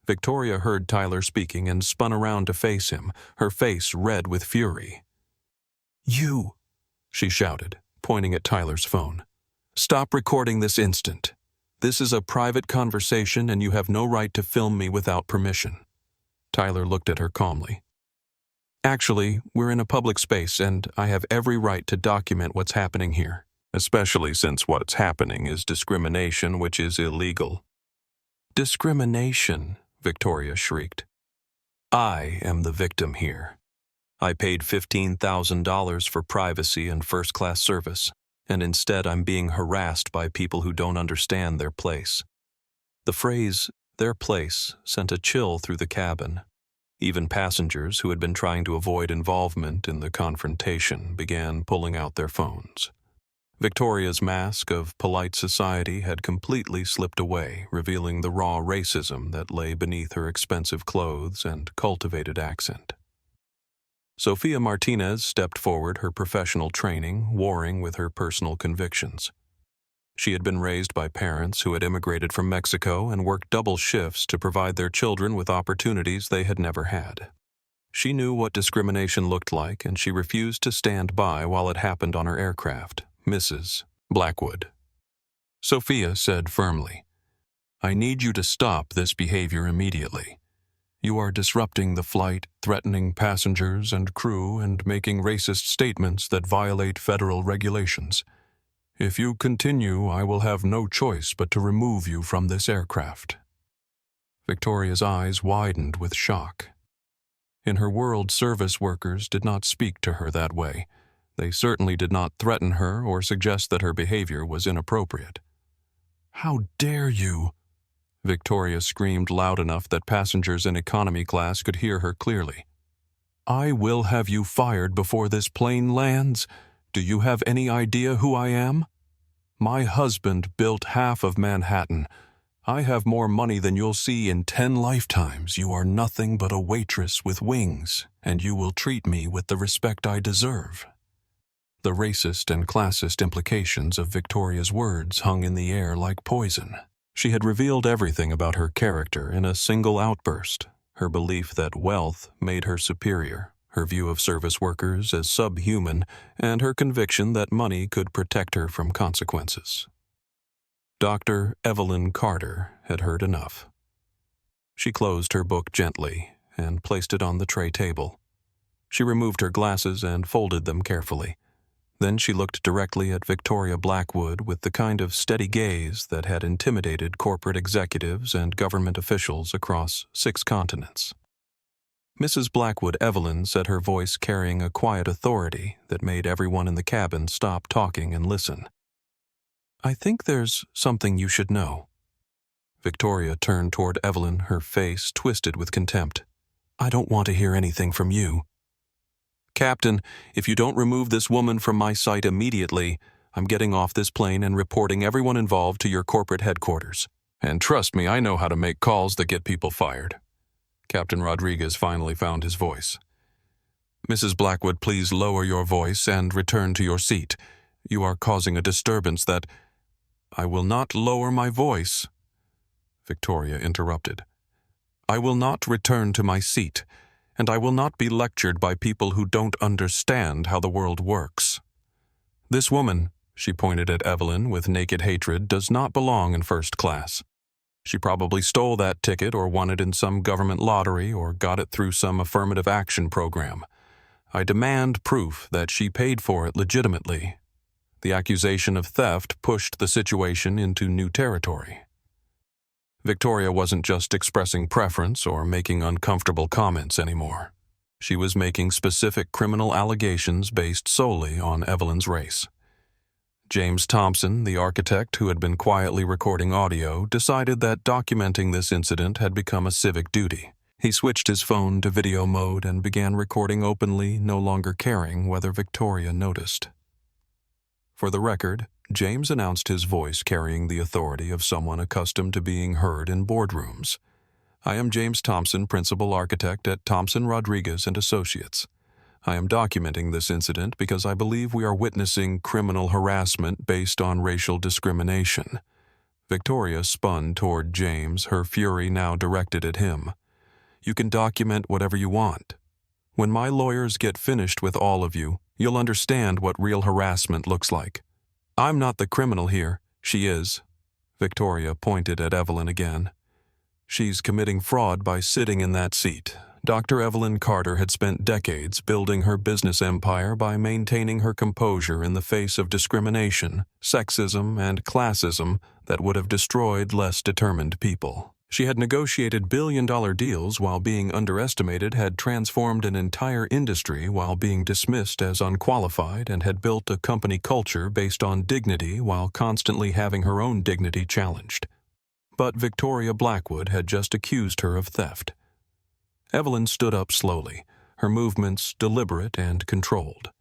Victoria heard Tyler speaking and spun around to face him, her face red with fury. "You," she shouted, pointing at Tyler's phone. "Stop recording this instant. This is a private conversation and you have no right to film me without permission." Tyler looked at her calmly. "Actually, we're in a public space and I have every right to document what's happening here, especially since what's happening is discrimination, which is illegal." "Discrimination?" Victoria shrieked. "I am the victim here. I paid $15,000 for privacy and first-class service, and instead I'm being harassed by people who don't understand their place." The phrase, "their place," sent a chill through the cabin. Even passengers who had been trying to avoid involvement in the confrontation began pulling out their phones. Victoria's mask of polite society had completely slipped away, revealing the raw racism that lay beneath her expensive clothes and cultivated accent. Sophia Martinez stepped forward, her professional training warring with her personal convictions. She had been raised by parents who had immigrated from Mexico and worked double shifts to provide their children with opportunities they had never had. She knew what discrimination looked like, and she refused to stand by while it happened on her aircraft. Mrs. Blackwood. Sophia said firmly, "I need you to stop this behavior immediately. You are disrupting the flight, threatening passengers and crew, and making racist statements that violate federal regulations. If you continue, I will have no choice but to remove you from this aircraft." Victoria's eyes widened with shock. In her world, service workers did not speak to her that way. They certainly did not threaten her or suggest that her behavior was inappropriate. "How dare you!" Victoria screamed loud enough that passengers in economy class could hear her clearly. "I will have you fired before this plane lands. Do you have any idea who I am? My husband built half of Manhattan. I have more money than you'll see in 10 lifetimes. You are nothing but a waitress with wings, and you will treat me with the respect I deserve." The racist and classist implications of Victoria's words hung in the air like poison. She had revealed everything about her character in a single outburst: her belief that wealth made her superior, her view of service workers as subhuman, and her conviction that money could protect her from consequences. Dr. Evelyn Carter had heard enough. She closed her book gently and placed it on the tray table. She removed her glasses and folded them carefully. Then she looked directly at Victoria Blackwood with the kind of steady gaze that had intimidated corporate executives and government officials across 6 continents. Mrs. Blackwood Evelyn said, her voice carrying a quiet authority that made everyone in the cabin stop talking and listen. "I think there's something you should know." Victoria turned toward Evelyn, her face twisted with contempt. "I don't want to hear anything from you." "Captain, if you don't remove this woman from my sight immediately, I'm getting off this plane and reporting everyone involved to your corporate headquarters. And trust me, I know how to make calls that get people fired." Captain Rodriguez finally found his voice. "Mrs. Blackwood, please lower your voice and return to your seat. You are causing a disturbance that—" "I will not lower my voice," Victoria interrupted. "I will not return to my seat, and I will not be lectured by people who don't understand how the world works. This woman," she pointed at Evelyn with naked hatred, does not belong in first class. She probably stole that ticket or won it in some government lottery or got it through some affirmative action program. I demand proof that she paid for it legitimately. The accusation of theft pushed the situation into new territory. Victoria wasn't just expressing preference or making uncomfortable comments anymore. She was making specific criminal allegations based solely on Evelyn's race. James Thompson, the architect who had been quietly recording audio, decided that documenting this incident had become a civic duty. He switched his phone to video mode and began recording openly, no longer caring whether Victoria noticed. For the record, James announced his voice carrying the authority of someone accustomed to being heard in boardrooms. I am James Thompson, principal architect at Thompson Rodriguez and Associates. I am documenting this incident because I believe we are witnessing criminal harassment based on racial discrimination. Victoria spun toward James, her fury now directed at him. You can document whatever you want. When my lawyers get finished with all of you, you'll understand what real harassment looks like. I'm not the criminal here, she is. Victoria pointed at Evelyn again. She's committing fraud by sitting in that seat. Dr. Evelyn Carter had spent decades building her business empire by maintaining her composure in the face of discrimination, sexism, and classism that would have destroyed less determined people. She had negotiated billion-dollar deals while being underestimated, had transformed an entire industry while being dismissed as unqualified, and had built a company culture based on dignity while constantly having her own dignity challenged. But Victoria Blackwood had just accused her of theft. Evelyn stood up slowly, her movements deliberate and controlled.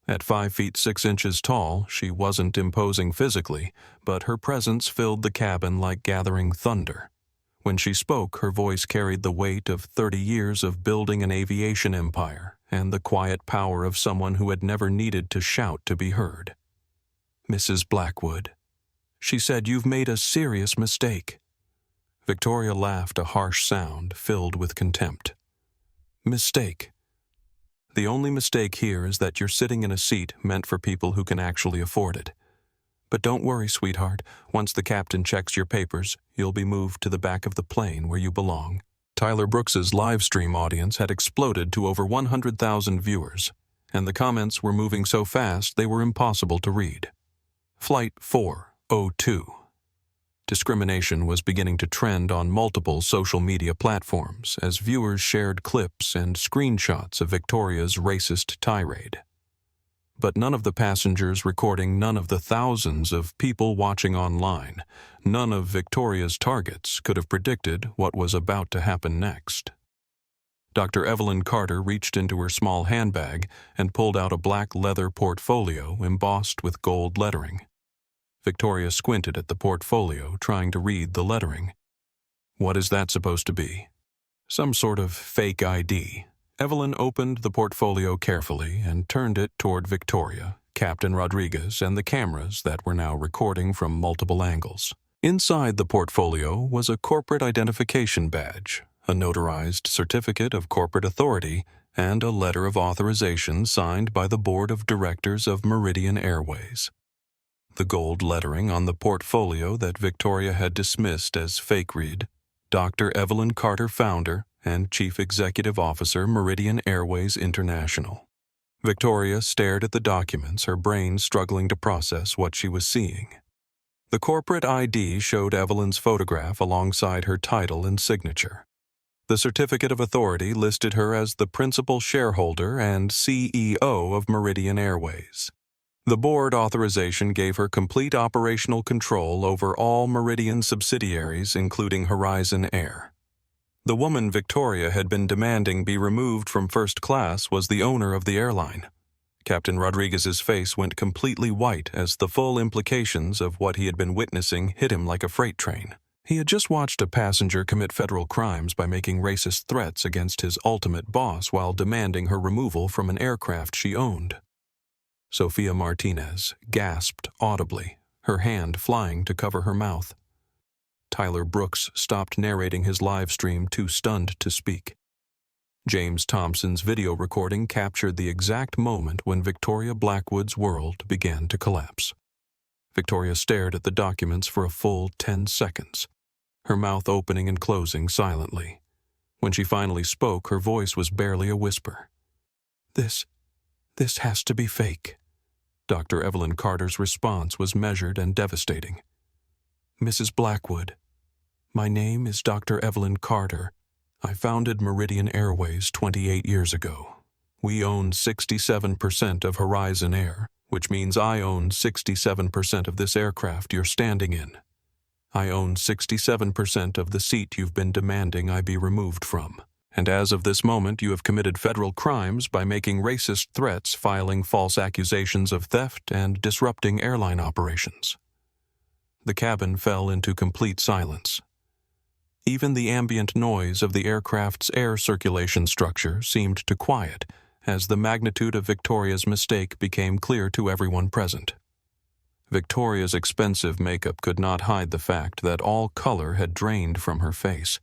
At 5 feet 6 inches tall, she wasn't imposing physically, but her presence filled the cabin like gathering thunder. When she spoke, her voice carried the weight of 30 years of building an aviation empire and the quiet power of someone who had never needed to shout to be heard. Mrs. Blackwood, she said, you've made a serious mistake. Victoria laughed, a harsh sound filled with contempt. Mistake. The only mistake here is that you're sitting in a seat meant for people who can actually afford it. But don't worry, sweetheart. Once the captain checks your papers, you'll be moved to the back of the plane where you belong. Tyler Brooks's live stream audience had exploded to over 100,000 viewers, and the comments were moving so fast they were impossible to read. Flight 402. Discrimination was beginning to trend on multiple social media platforms as viewers shared clips and screenshots of Victoria's racist tirade. But none of the passengers recording, none of the thousands of people watching online, none of Victoria's targets could have predicted what was about to happen next. Dr. Evelyn Carter reached into her small handbag and pulled out a black leather portfolio embossed with gold lettering. Victoria squinted at the portfolio, trying to read the lettering. What is that supposed to be? Some sort of fake ID. Evelyn opened the portfolio carefully and turned it toward Victoria, Captain Rodriguez, and the cameras that were now recording from multiple angles. Inside the portfolio was a corporate identification badge, a notarized certificate of corporate authority, and a letter of authorization signed by the board of directors of Meridian Airways. The gold lettering on the portfolio that Victoria had dismissed as fake read, Dr. Evelyn Carter, founder and Chief Executive Officer, Meridian Airways International. Victoria stared at the documents, her brain struggling to process what she was seeing. The corporate ID showed Evelyn's photograph alongside her title and signature. The certificate of authority listed her as the principal shareholder and CEO of Meridian Airways. The board authorization gave her complete operational control over all Meridian subsidiaries, including Horizon Air. The woman Victoria had been demanding be removed from first class was the owner of the airline. Captain Rodriguez's face went completely white as the full implications of what he had been witnessing hit him like a freight train. He had just watched a passenger commit federal crimes by making racist threats against his ultimate boss while demanding her removal from an aircraft she owned. Sophia Martinez gasped audibly, her hand flying to cover her mouth. Tyler Brooks stopped narrating his live stream, too stunned to speak. James Thompson's video recording captured the exact moment when Victoria Blackwood's world began to collapse. Victoria stared at the documents for a full 10 seconds, her mouth opening and closing silently. When she finally spoke, her voice was barely a whisper. This has to be fake." Dr. Evelyn Carter's response was measured and devastating. "Mrs. Blackwood, my name is Dr. Evelyn Carter. I founded Meridian Airways 28 years ago. We own 67% of Horizon Air, which means I own 67% of this aircraft you're standing in. I own 67% of the seat you've been demanding I be removed from. And as of this moment, you have committed federal crimes by making racist threats, filing false accusations of theft, and disrupting airline operations." The cabin fell into complete silence. Even the ambient noise of the aircraft's air circulation structure seemed to quiet as the magnitude of Victoria's mistake became clear to everyone present. Victoria's expensive makeup could not hide the fact that all color had drained from her face.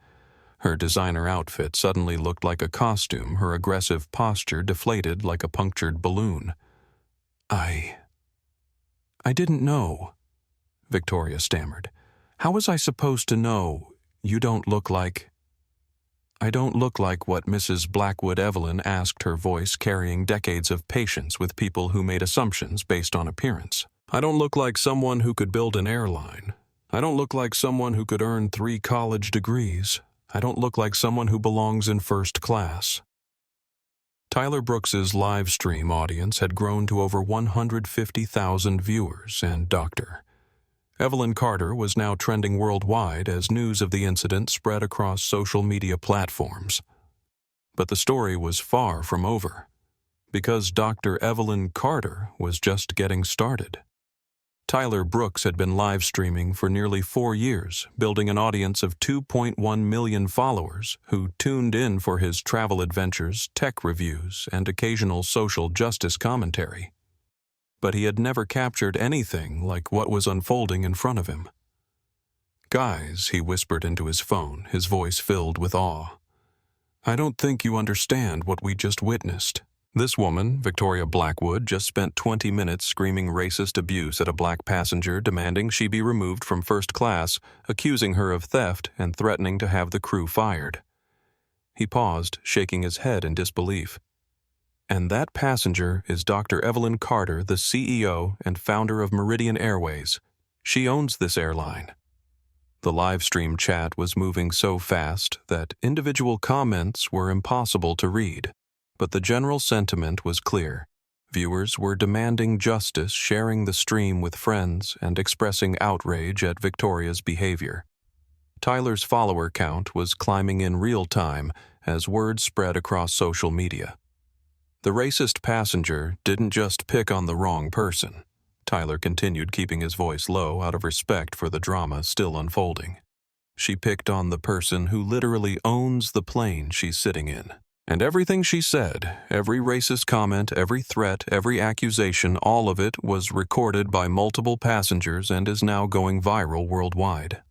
Her designer outfit suddenly looked like a costume, her aggressive posture deflated like a punctured balloon. I didn't know," Victoria stammered. "How was I supposed to know? You don't look like—" "I don't look like what Mrs. Blackwood," Evelyn asked, her voice carrying decades of patience with people who made assumptions based on appearance. "I don't look like someone who could build an airline. I don't look like someone who could earn 3 college degrees. I don't look like someone who belongs in first class." Tyler Brooks's live stream audience had grown to over 150,000 viewers, and Dr. Evelyn Carter was now trending worldwide as news of the incident spread across social media platforms. But the story was far from over, because Dr. Evelyn Carter was just getting started. Tyler Brooks had been live streaming for nearly 4 years, building an audience of 2.1 million followers who tuned in for his travel adventures, tech reviews, and occasional social justice commentary. But he had never captured anything like what was unfolding in front of him. "Guys," he whispered into his phone, his voice filled with awe. "I don't think you understand what we just witnessed. This woman, Victoria Blackwood, just spent 20 minutes screaming racist abuse at a black passenger, demanding she be removed from first class, accusing her of theft, and threatening to have the crew fired." He paused, shaking his head in disbelief. "And that passenger is Dr. Evelyn Carter, the CEO and founder of Meridian Airways. She owns this airline." The live stream chat was moving so fast that individual comments were impossible to read. But the general sentiment was clear. Viewers were demanding justice, sharing the stream with friends, and expressing outrage at Victoria's behavior. Tyler's follower count was climbing in real time as word spread across social media. The racist passenger didn't just pick on the wrong person. Tyler continued, keeping his voice low out of respect for the drama still unfolding. She picked on the person who literally owns the plane she's sitting in. And everything she said, every racist comment, every threat, every accusation, all of it was recorded by multiple passengers and is now going viral worldwide.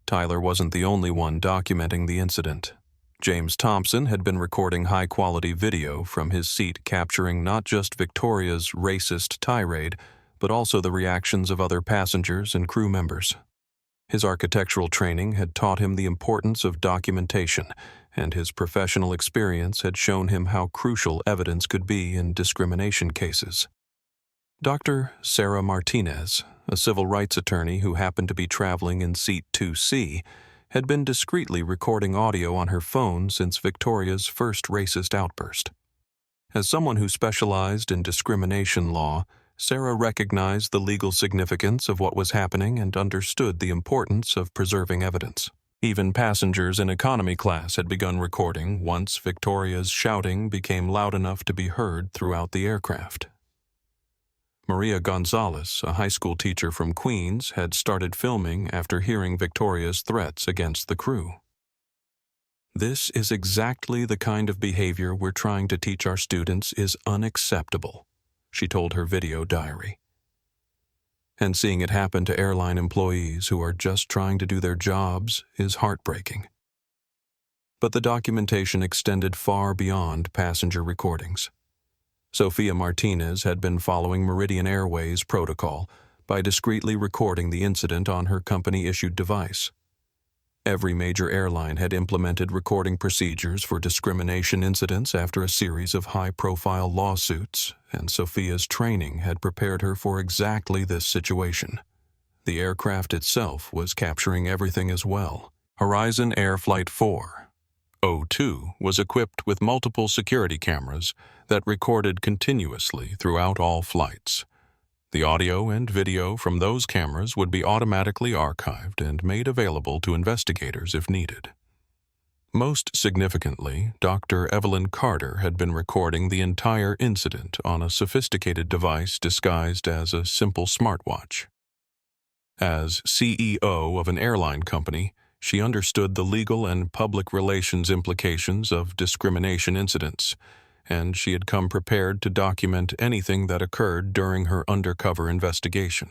Tyler wasn't the only one documenting the incident. James Thompson had been recording high-quality video from his seat, capturing not just Victoria's racist tirade, but also the reactions of other passengers and crew members. His architectural training had taught him the importance of documentation, and his professional experience had shown him how crucial evidence could be in discrimination cases. Dr. Sarah Martinez, a civil rights attorney who happened to be traveling in seat 2C, had been discreetly recording audio on her phone since Victoria's first racist outburst. As someone who specialized in discrimination law, Sarah recognized the legal significance of what was happening and understood the importance of preserving evidence. Even passengers in economy class had begun recording once Victoria's shouting became loud enough to be heard throughout the aircraft. Maria Gonzalez, a high school teacher from Queens, had started filming after hearing Victoria's threats against the crew. "This is exactly the kind of behavior we're trying to teach our students is unacceptable," she told her video diary. And seeing it happen to airline employees who are just trying to do their jobs is heartbreaking. But the documentation extended far beyond passenger recordings. Sophia Martinez had been following Meridian Airways protocol by discreetly recording the incident on her company-issued device. Every major airline had implemented recording procedures for discrimination incidents after a series of high-profile lawsuits, and Sophia's training had prepared her for exactly this situation. The aircraft itself was capturing everything as well. Horizon Air Flight 402 was equipped with multiple security cameras that recorded continuously throughout all flights. The audio and video from those cameras would be automatically archived and made available to investigators if needed. Most significantly, Dr. Evelyn Carter had been recording the entire incident on a sophisticated device disguised as a simple smartwatch. As CEO of an airline company, she understood the legal and public relations implications of discrimination incidents, and she had come prepared to document anything that occurred during her undercover investigation.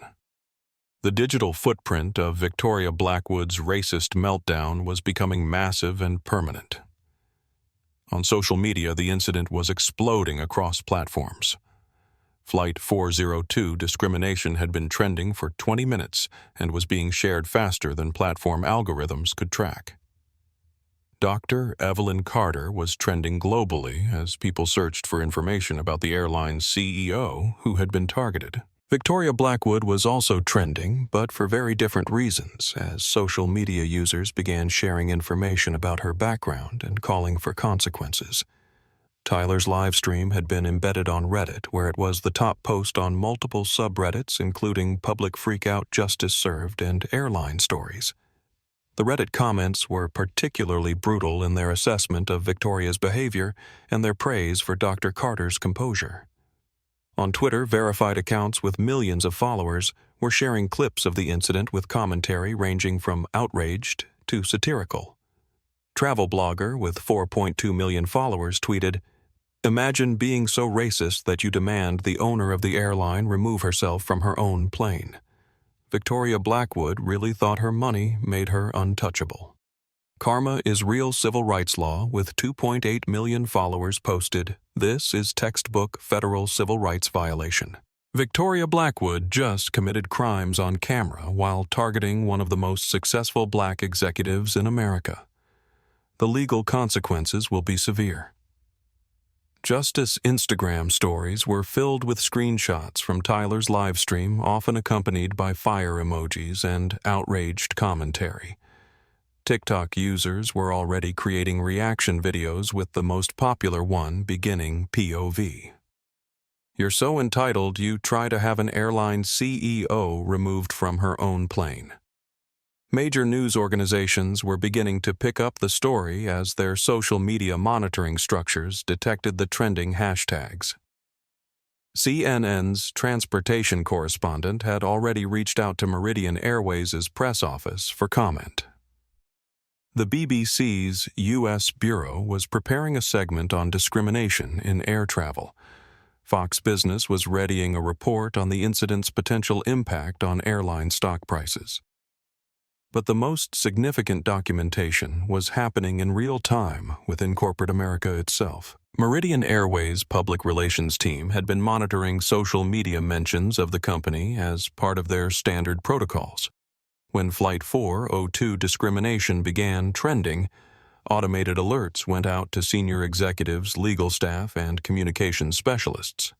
The digital footprint of Victoria Blackwood's racist meltdown was becoming massive and permanent. On social media, the incident was exploding across platforms. Flight 402 discrimination had been trending for 20 minutes and was being shared faster than platform algorithms could track. Dr. Evelyn Carter was trending globally as people searched for information about the airline's CEO who had been targeted. Victoria Blackwood was also trending, but for very different reasons, as social media users began sharing information about her background and calling for consequences. Tyler's livestream had been embedded on Reddit, where it was the top post on multiple subreddits, including Public Freakout, Justice Served, and Airline Stories. The Reddit comments were particularly brutal in their assessment of Victoria's behavior and their praise for Dr. Carter's composure. On Twitter, verified accounts with millions of followers were sharing clips of the incident with commentary ranging from outraged to satirical. Travel blogger with 4.2 million followers tweeted, "Imagine being so racist that you demand the owner of the airline remove herself from her own plane." Victoria Blackwood really thought her money made her untouchable. Karma is Real Civil Rights Law with 2.8 million followers posted, "This is textbook federal civil rights violation." Victoria Blackwood just committed crimes on camera while targeting one of the most successful black executives in America. The legal consequences will be severe. Justice Instagram stories were filled with screenshots from Tyler's livestream, often accompanied by fire emojis and outraged commentary. TikTok users were already creating reaction videos, with the most popular one beginning POV. "You're so entitled you try to have an airline CEO removed from her own plane." Major news organizations were beginning to pick up the story as their social media monitoring structures detected the trending hashtags. CNN's transportation correspondent had already reached out to Meridian Airways' press office for comment. The BBC's U.S. Bureau was preparing a segment on discrimination in air travel. Fox Business was readying a report on the incident's potential impact on airline stock prices. But the most significant documentation was happening in real time within corporate America itself. Meridian Airways' public relations team had been monitoring social media mentions of the company as part of their standard protocols. When Flight 402 discrimination began trending, automated alerts went out to senior executives, legal staff, and communications specialists.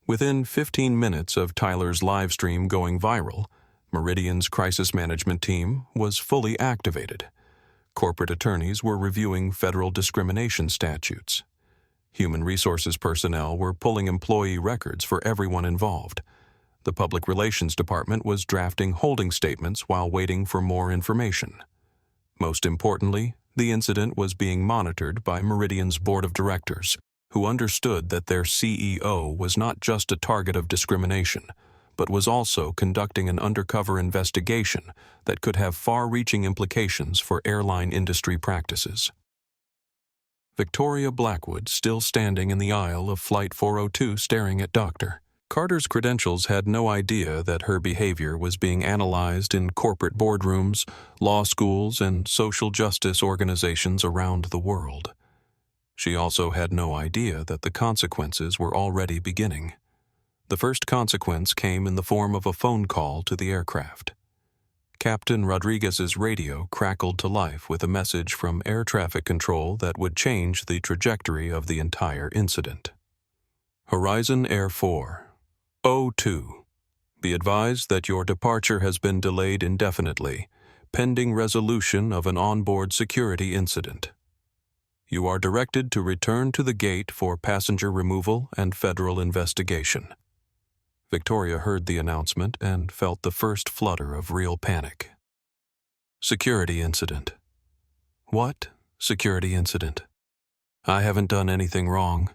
Within 15 minutes of Tyler's livestream going viral, Meridian's crisis management team was fully activated. Corporate attorneys were reviewing federal discrimination statutes. Human resources personnel were pulling employee records for everyone involved. The public relations department was drafting holding statements while waiting for more information. Most importantly, the incident was being monitored by Meridian's board of directors, who understood that their CEO was not just a target of discrimination, but was also conducting an undercover investigation that could have far-reaching implications for airline industry practices. Victoria Blackwood, still standing in the aisle of Flight 402 staring at Dr. Carter's credentials, had no idea that her behavior was being analyzed in corporate boardrooms, law schools, and social justice organizations around the world. She also had no idea that the consequences were already beginning. The first consequence came in the form of a phone call to the aircraft. Captain Rodriguez's radio crackled to life with a message from air traffic control that would change the trajectory of the entire incident. Horizon Air 402. Be advised that your departure has been delayed indefinitely, pending resolution of an onboard security incident. You are directed to return to the gate for passenger removal and federal investigation. Victoria heard the announcement and felt the first flutter of real panic. Security incident. What security incident? I haven't done anything wrong.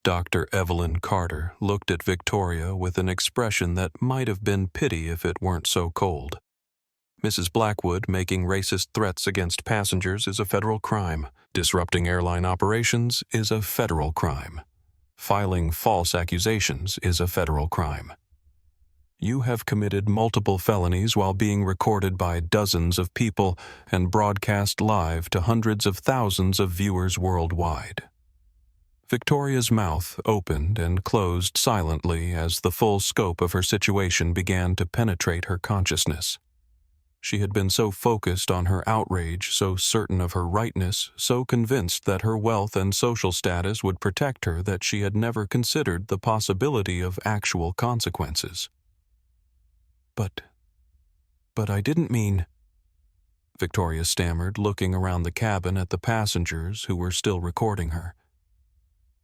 Dr. Evelyn Carter looked at Victoria with an expression that might have been pity if it weren't so cold. Mrs. Blackwood making racist threats against passengers is a federal crime. Disrupting airline operations is a federal crime. Filing false accusations is a federal crime. You have committed multiple felonies while being recorded by dozens of people and broadcast live to hundreds of thousands of viewers worldwide. Victoria's mouth opened and closed silently as the full scope of her situation began to penetrate her consciousness. She had been so focused on her outrage, so certain of her rightness, so convinced that her wealth and social status would protect her that she had never considered the possibility of actual consequences. But I didn't mean... Victoria stammered, looking around the cabin at the passengers who were still recording her.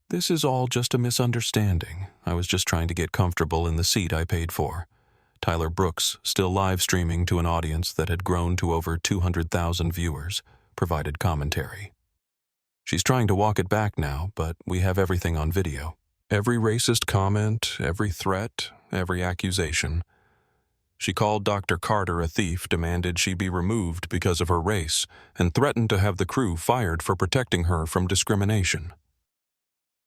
This is all just a misunderstanding. I was just trying to get comfortable in the seat I paid for. Tyler Brooks, still live streaming to an audience that had grown to over 200,000 viewers, provided commentary. She's trying to walk it back now, but we have everything on video. Every racist comment, every threat, every accusation. She called Dr. Carter a thief, demanded she be removed because of her race, and threatened to have the crew fired for protecting her from discrimination.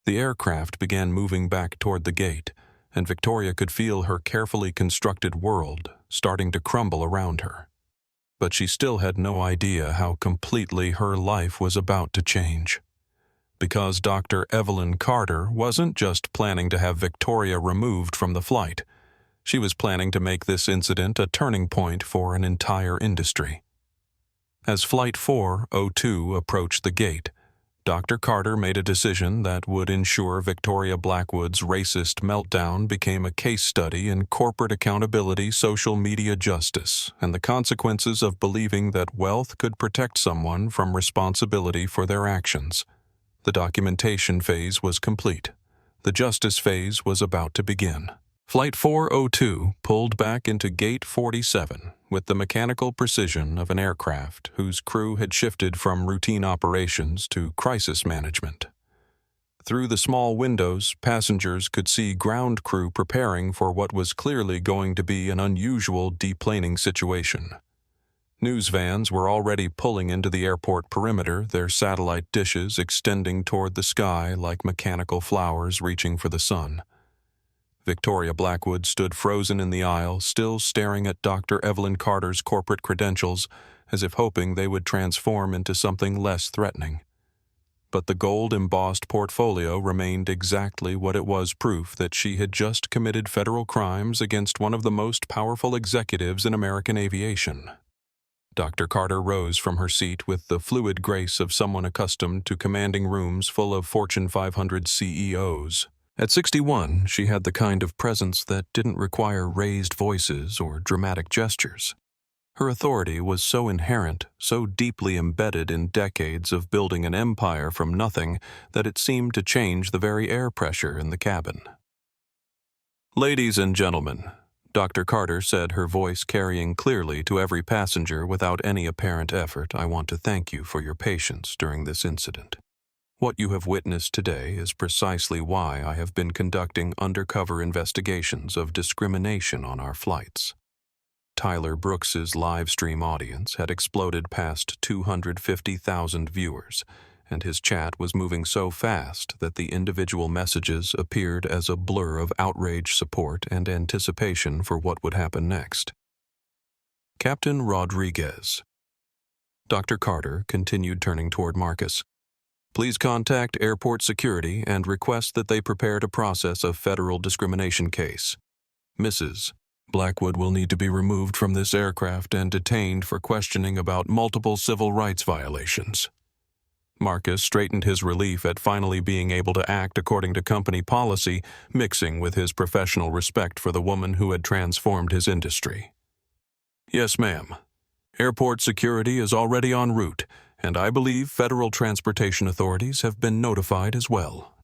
The aircraft began moving back toward the gate, and Victoria could feel her carefully constructed world starting to crumble around her. But she still had no idea how completely her life was about to change. Because Dr. Evelyn Carter wasn't just planning to have Victoria removed from the flight. She was planning to make this incident a turning point for an entire industry. As Flight 402 approached the gate, Dr. Carter made a decision that would ensure Victoria Blackwood's racist meltdown became a case study in corporate accountability, social media justice, and the consequences of believing that wealth could protect someone from responsibility for their actions. The documentation phase was complete. The justice phase was about to begin. Flight 402 pulled back into Gate 47 with the mechanical precision of an aircraft whose crew had shifted from routine operations to crisis management. Through the small windows, passengers could see ground crew preparing for what was clearly going to be an unusual deplaning situation. News vans were already pulling into the airport perimeter, their satellite dishes extending toward the sky like mechanical flowers reaching for the sun. Victoria Blackwood stood frozen in the aisle, still staring at Dr. Evelyn Carter's corporate credentials, as if hoping they would transform into something less threatening. But the gold-embossed portfolio remained exactly what it was, proof that she had just committed federal crimes against one of the most powerful executives in American aviation. Dr. Carter rose from her seat with the fluid grace of someone accustomed to commanding rooms full of Fortune 500 CEOs. At 61, she had the kind of presence that didn't require raised voices or dramatic gestures. Her authority was so inherent, so deeply embedded in decades of building an empire from nothing, that it seemed to change the very air pressure in the cabin. "Ladies and gentlemen," Dr. Carter said, her voice carrying clearly to every passenger without any apparent effort, "I want to thank you for your patience during this incident. What you have witnessed today is precisely why I have been conducting undercover investigations of discrimination on our flights." Tyler Brooks's live stream audience had exploded past 250,000 viewers, and his chat was moving so fast that the individual messages appeared as a blur of outrage, support, and anticipation for what would happen next. "Captain Rodriguez." Dr. Carter continued, turning toward Marcus. Please contact airport security and request that they prepare to process a federal discrimination case. Mrs. Blackwood will need to be removed from this aircraft and detained for questioning about multiple civil rights violations." Marcus straightened his relief at finally being able to act according to company policy, mixing with his professional respect for the woman who had transformed his industry. "Yes, ma'am. Airport security is already en route, and I believe federal transportation authorities have been notified as well."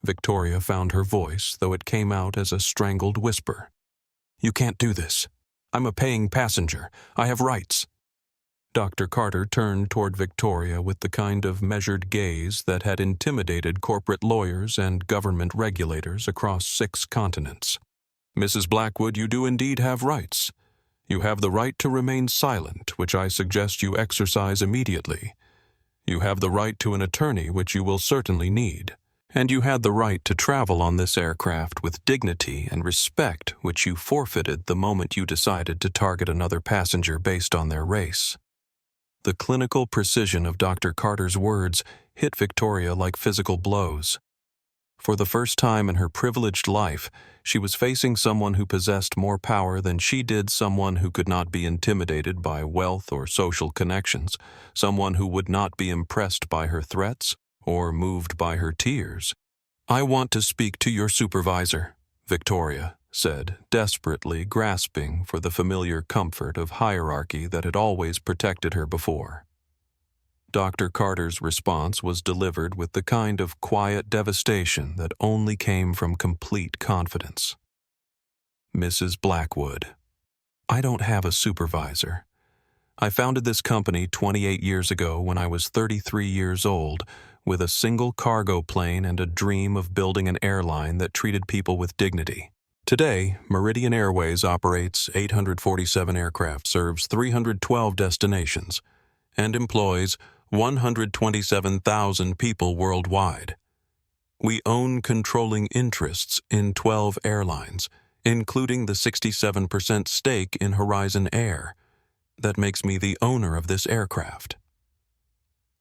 Victoria found her voice, though it came out as a strangled whisper. "You can't do this. I'm a paying passenger. I have rights." Dr. Carter turned toward Victoria with the kind of measured gaze that had intimidated corporate lawyers and government regulators across 6 continents. "Mrs. Blackwood, you do indeed have rights. You have the right to remain silent, which I suggest you exercise immediately. You have the right to an attorney, which you will certainly need. And you had the right to travel on this aircraft with dignity and respect, which you forfeited the moment you decided to target another passenger based on their race." The clinical precision of Dr. Carter's words hit Victoria like physical blows. For the first time in her privileged life, she was facing someone who possessed more power than she did, someone who could not be intimidated by wealth or social connections, someone who would not be impressed by her threats or moved by her tears. "I want to speak to your supervisor," Victoria said, desperately grasping for the familiar comfort of hierarchy that had always protected her before. Dr. Carter's response was delivered with the kind of quiet devastation that only came from complete confidence. "Mrs. Blackwood, I don't have a supervisor. I founded this company 28 years ago when I was 33 years old, with a single cargo plane and a dream of building an airline that treated people with dignity. Today, Meridian Airways operates 847 aircraft, serves 312 destinations, and employs 127,000 people worldwide. We own controlling interests in 12 airlines, including the 67% stake in Horizon Air. That makes me the owner of this aircraft."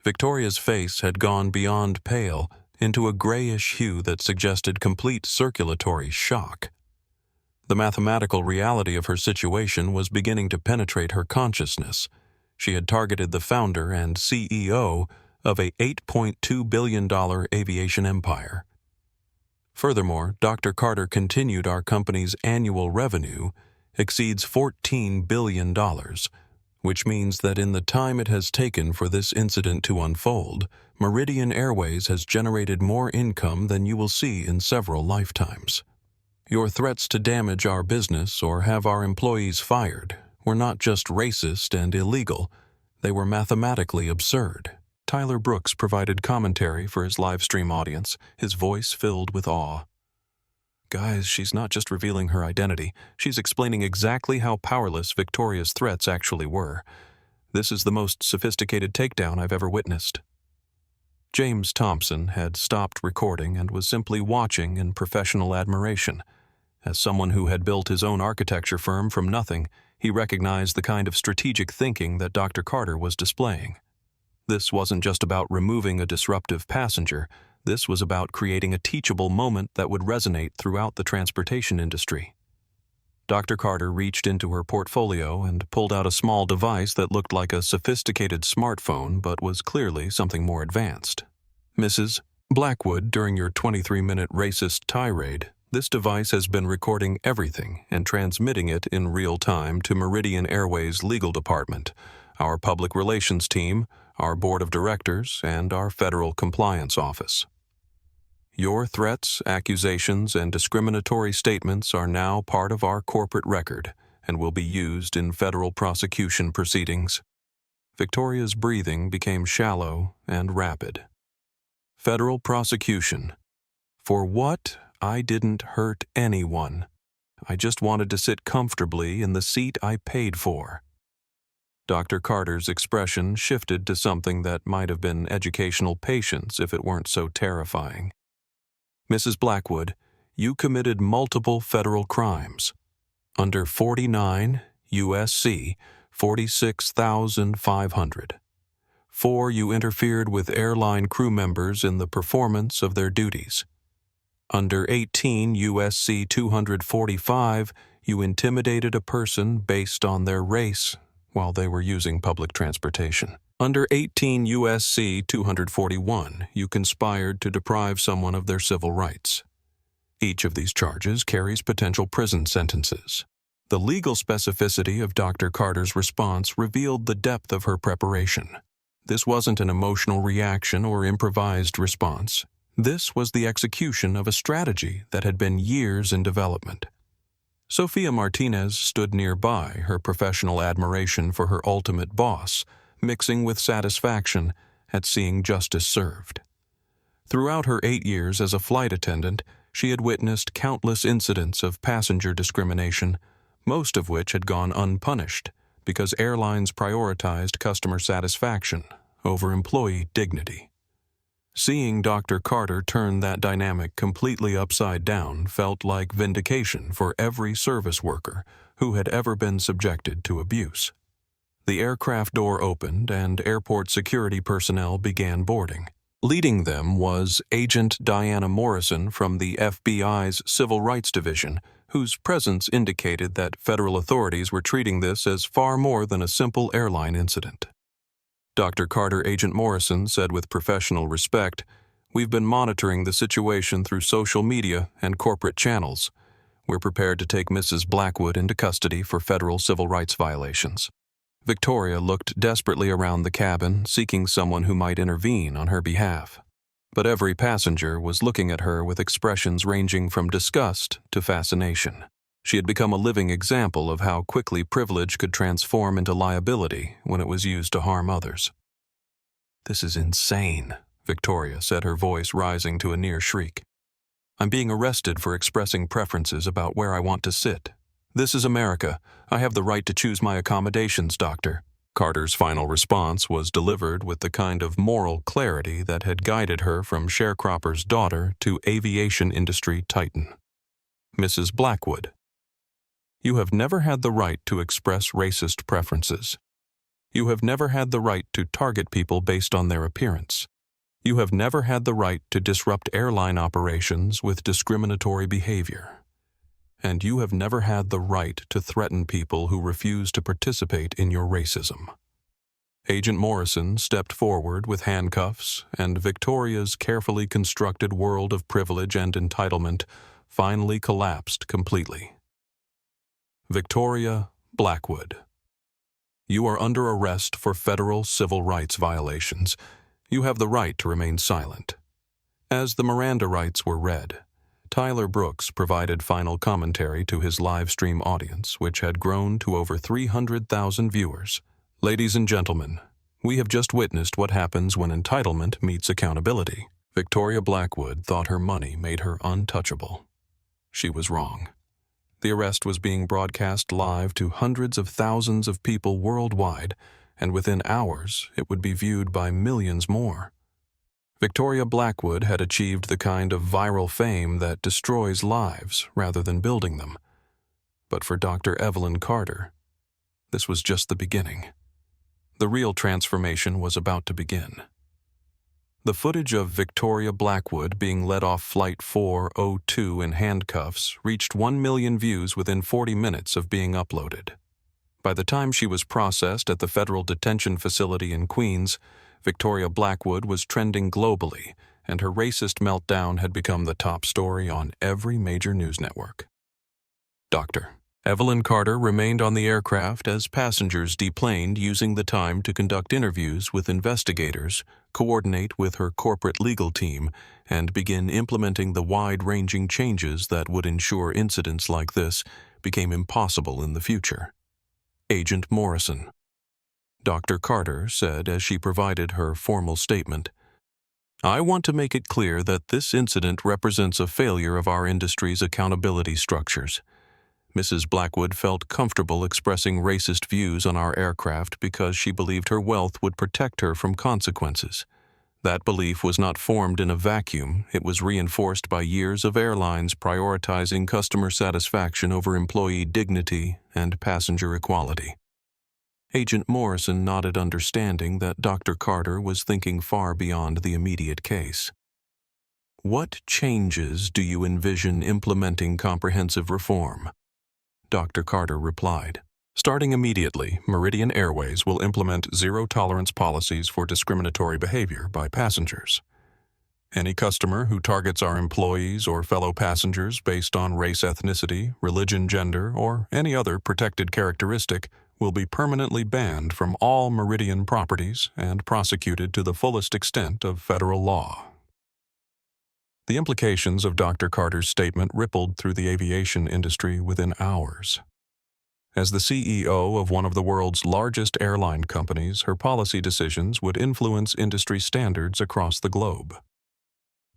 Victoria's face had gone beyond pale into a grayish hue that suggested complete circulatory shock. The mathematical reality of her situation was beginning to penetrate her consciousness. She had targeted the founder and CEO of a $8.2 billion aviation empire. Furthermore, Dr. Carter continued our company's annual revenue exceeds $14 billion, which means that in the time it has taken for this incident to unfold, Meridian Airways has generated more income than you will see in several lifetimes. Your threats to damage our business or have our employees fired were not just racist and illegal, they were mathematically absurd. Tyler Brooks provided commentary for his live stream audience, his voice filled with awe. "Guys, she's not just revealing her identity, she's explaining exactly how powerless Victoria's threats actually were. This is the most sophisticated takedown I've ever witnessed." James Thompson had stopped recording and was simply watching in professional admiration. As someone who had built his own architecture firm from nothing, he recognized the kind of strategic thinking that Dr. Carter was displaying. This wasn't just about removing a disruptive passenger. This was about creating a teachable moment that would resonate throughout the transportation industry. Dr. Carter reached into her portfolio and pulled out a small device that looked like a sophisticated smartphone but was clearly something more advanced. "Mrs. Blackwood, during your 23-minute racist tirade, this device has been recording everything and transmitting it in real time to Meridian Airways' legal department, our public relations team, our board of directors, and our federal compliance office. Your threats, accusations, and discriminatory statements are now part of our corporate record and will be used in federal prosecution proceedings." Victoria's breathing became shallow and rapid. "Federal prosecution. For what? I didn't hurt anyone. I just wanted to sit comfortably in the seat I paid for." Dr. Carter's expression shifted to something that might have been educational patience if it weren't so terrifying. "Mrs. Blackwood, you committed multiple federal crimes. Under 49 U.S.C. 46,500. 4. You interfered with airline crew members in the performance of their duties. Under 18 U.S.C. 245, you intimidated a person based on their race while they were using public transportation. Under 18 U.S.C. 241, you conspired to deprive someone of their civil rights. Each of these charges carries potential prison sentences. The legal specificity of Dr. Carter's response revealed the depth of her preparation. This wasn't an emotional reaction or improvised response. This was the execution of a strategy that had been years in development. Sophia Martinez stood nearby, her professional admiration for her ultimate boss, mixing with satisfaction at seeing justice served. Throughout her 8 years as a flight attendant, she had witnessed countless incidents of passenger discrimination, most of which had gone unpunished because airlines prioritized customer satisfaction over employee dignity. Seeing Dr. Carter turn that dynamic completely upside down felt like vindication for every service worker who had ever been subjected to abuse. The aircraft door opened and airport security personnel began boarding. Leading them was Agent Diana Morrison from the FBI's Civil Rights Division, whose presence indicated that federal authorities were treating this as far more than a simple airline incident. Dr. Carter, Agent Morrison said with professional respect, "We've been monitoring the situation through social media and corporate channels. We're prepared to take Mrs. Blackwood into custody for federal civil rights violations." Victoria looked desperately around the cabin, seeking someone who might intervene on her behalf. But every passenger was looking at her with expressions ranging from disgust to fascination. She had become a living example of how quickly privilege could transform into liability when it was used to harm others. "This is insane," Victoria said, her voice rising to a near shriek. "I'm being arrested for expressing preferences about where I want to sit. This is America. I have the right to choose my accommodations, doctor." Carter's final response was delivered with the kind of moral clarity that had guided her from sharecropper's daughter to aviation industry titan. "Mrs. Blackwood, you have never had the right to express racist preferences. You have never had the right to target people based on their appearance. You have never had the right to disrupt airline operations with discriminatory behavior. And you have never had the right to threaten people who refuse to participate in your racism." Agent Morrison stepped forward with handcuffs, and Victoria's carefully constructed world of privilege and entitlement finally collapsed completely. "Victoria Blackwood, you are under arrest for federal civil rights violations. You have the right to remain silent." As the Miranda rights were read, Tyler Brooks provided final commentary to his live stream audience, which had grown to over 300,000 viewers. "Ladies and gentlemen, we have just witnessed what happens when entitlement meets accountability." Victoria Blackwood thought her money made her untouchable. She was wrong. The arrest was being broadcast live to hundreds of thousands of people worldwide, and within hours it would be viewed by millions more. Victoria Blackwood had achieved the kind of viral fame that destroys lives rather than building them. But for Dr. Evelyn Carter, this was just the beginning. The real transformation was about to begin. The footage of Victoria Blackwood being led off Flight 402 in handcuffs reached 1 million views within 40 minutes of being uploaded. By the time she was processed at the federal detention facility in Queens, Victoria Blackwood was trending globally, and her racist meltdown had become the top story on every major news network. Dr. Evelyn Carter remained on the aircraft as passengers deplaned, using the time to conduct interviews with investigators, coordinate with her corporate legal team, and begin implementing the wide-ranging changes that would ensure incidents like this became impossible in the future. Agent Morrison. Dr. Carter said as she provided her formal statement, "I want to make it clear that this incident represents a failure of our industry's accountability structures. Mrs. Blackwood felt comfortable expressing racist views on our aircraft because she believed her wealth would protect her from consequences. That belief was not formed in a vacuum. It was reinforced by years of airlines prioritizing customer satisfaction over employee dignity and passenger equality. Agent Morrison nodded, understanding that Dr. Carter was thinking far beyond the immediate case. "What changes do you envision implementing comprehensive reform?" Dr. Carter replied. "Starting immediately, Meridian Airways will implement zero-tolerance policies for discriminatory behavior by passengers. Any customer who targets our employees or fellow passengers based on race, ethnicity, religion, gender, or any other protected characteristic will be permanently banned from all Meridian properties and prosecuted to the fullest extent of federal law." The implications of Dr. Carter's statement rippled through the aviation industry within hours. As the CEO of one of the world's largest airline companies, her policy decisions would influence industry standards across the globe.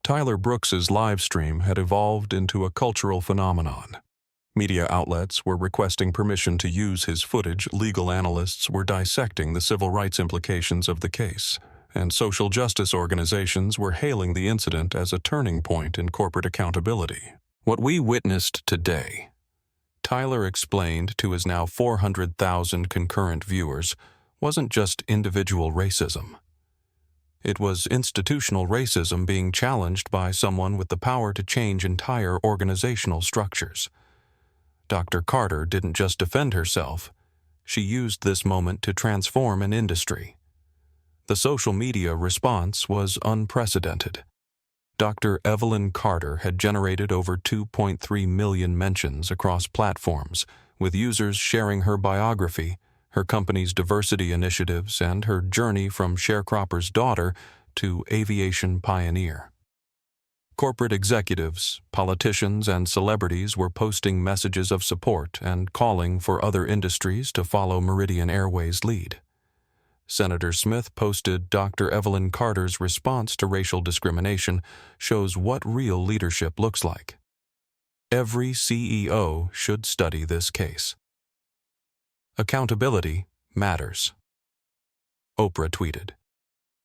Tyler Brooks's live stream had evolved into a cultural phenomenon. Media outlets were requesting permission to use his footage, legal analysts were dissecting the civil rights implications of the case, and social justice organizations were hailing the incident as a turning point in corporate accountability. "What we witnessed today," Tyler explained to his now 400,000 concurrent viewers, "wasn't just individual racism. It was institutional racism being challenged by someone with the power to change entire organizational structures." Dr. Carter didn't just defend herself. She used this moment to transform an industry. The social media response was unprecedented. Dr. Evelyn Carter had generated over 2.3 million mentions across platforms, with users sharing her biography, her company's diversity initiatives, and her journey from sharecropper's daughter to aviation pioneer. Corporate executives, politicians, and celebrities were posting messages of support and calling for other industries to follow Meridian Airways' lead. Senator Smith posted, "Dr. Evelyn Carter's response to racial discrimination shows what real leadership looks like. Every CEO should study this case. Accountability matters." Oprah tweeted,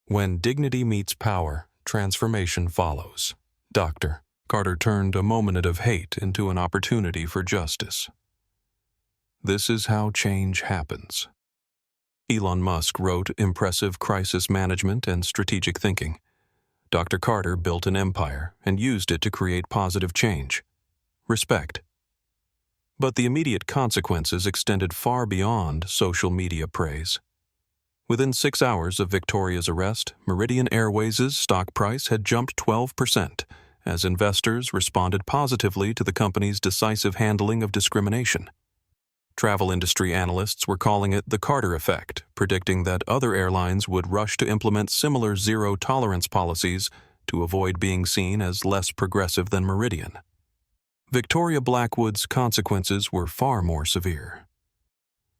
"When dignity meets power, transformation follows." Dr. Carter turned a moment of hate into an opportunity for justice. This is how change happens. Elon Musk wrote impressive crisis management and strategic thinking. Dr. Carter built an empire and used it to create positive change. Respect. But the immediate consequences extended far beyond social media praise. Within 6 hours of Victoria's arrest, Meridian Airways' stock price had jumped 12% as investors responded positively to the company's decisive handling of discrimination. Travel industry analysts were calling it the Carter effect, predicting that other airlines would rush to implement similar zero-tolerance policies to avoid being seen as less progressive than Meridian. Victoria Blackwood's consequences were far more severe.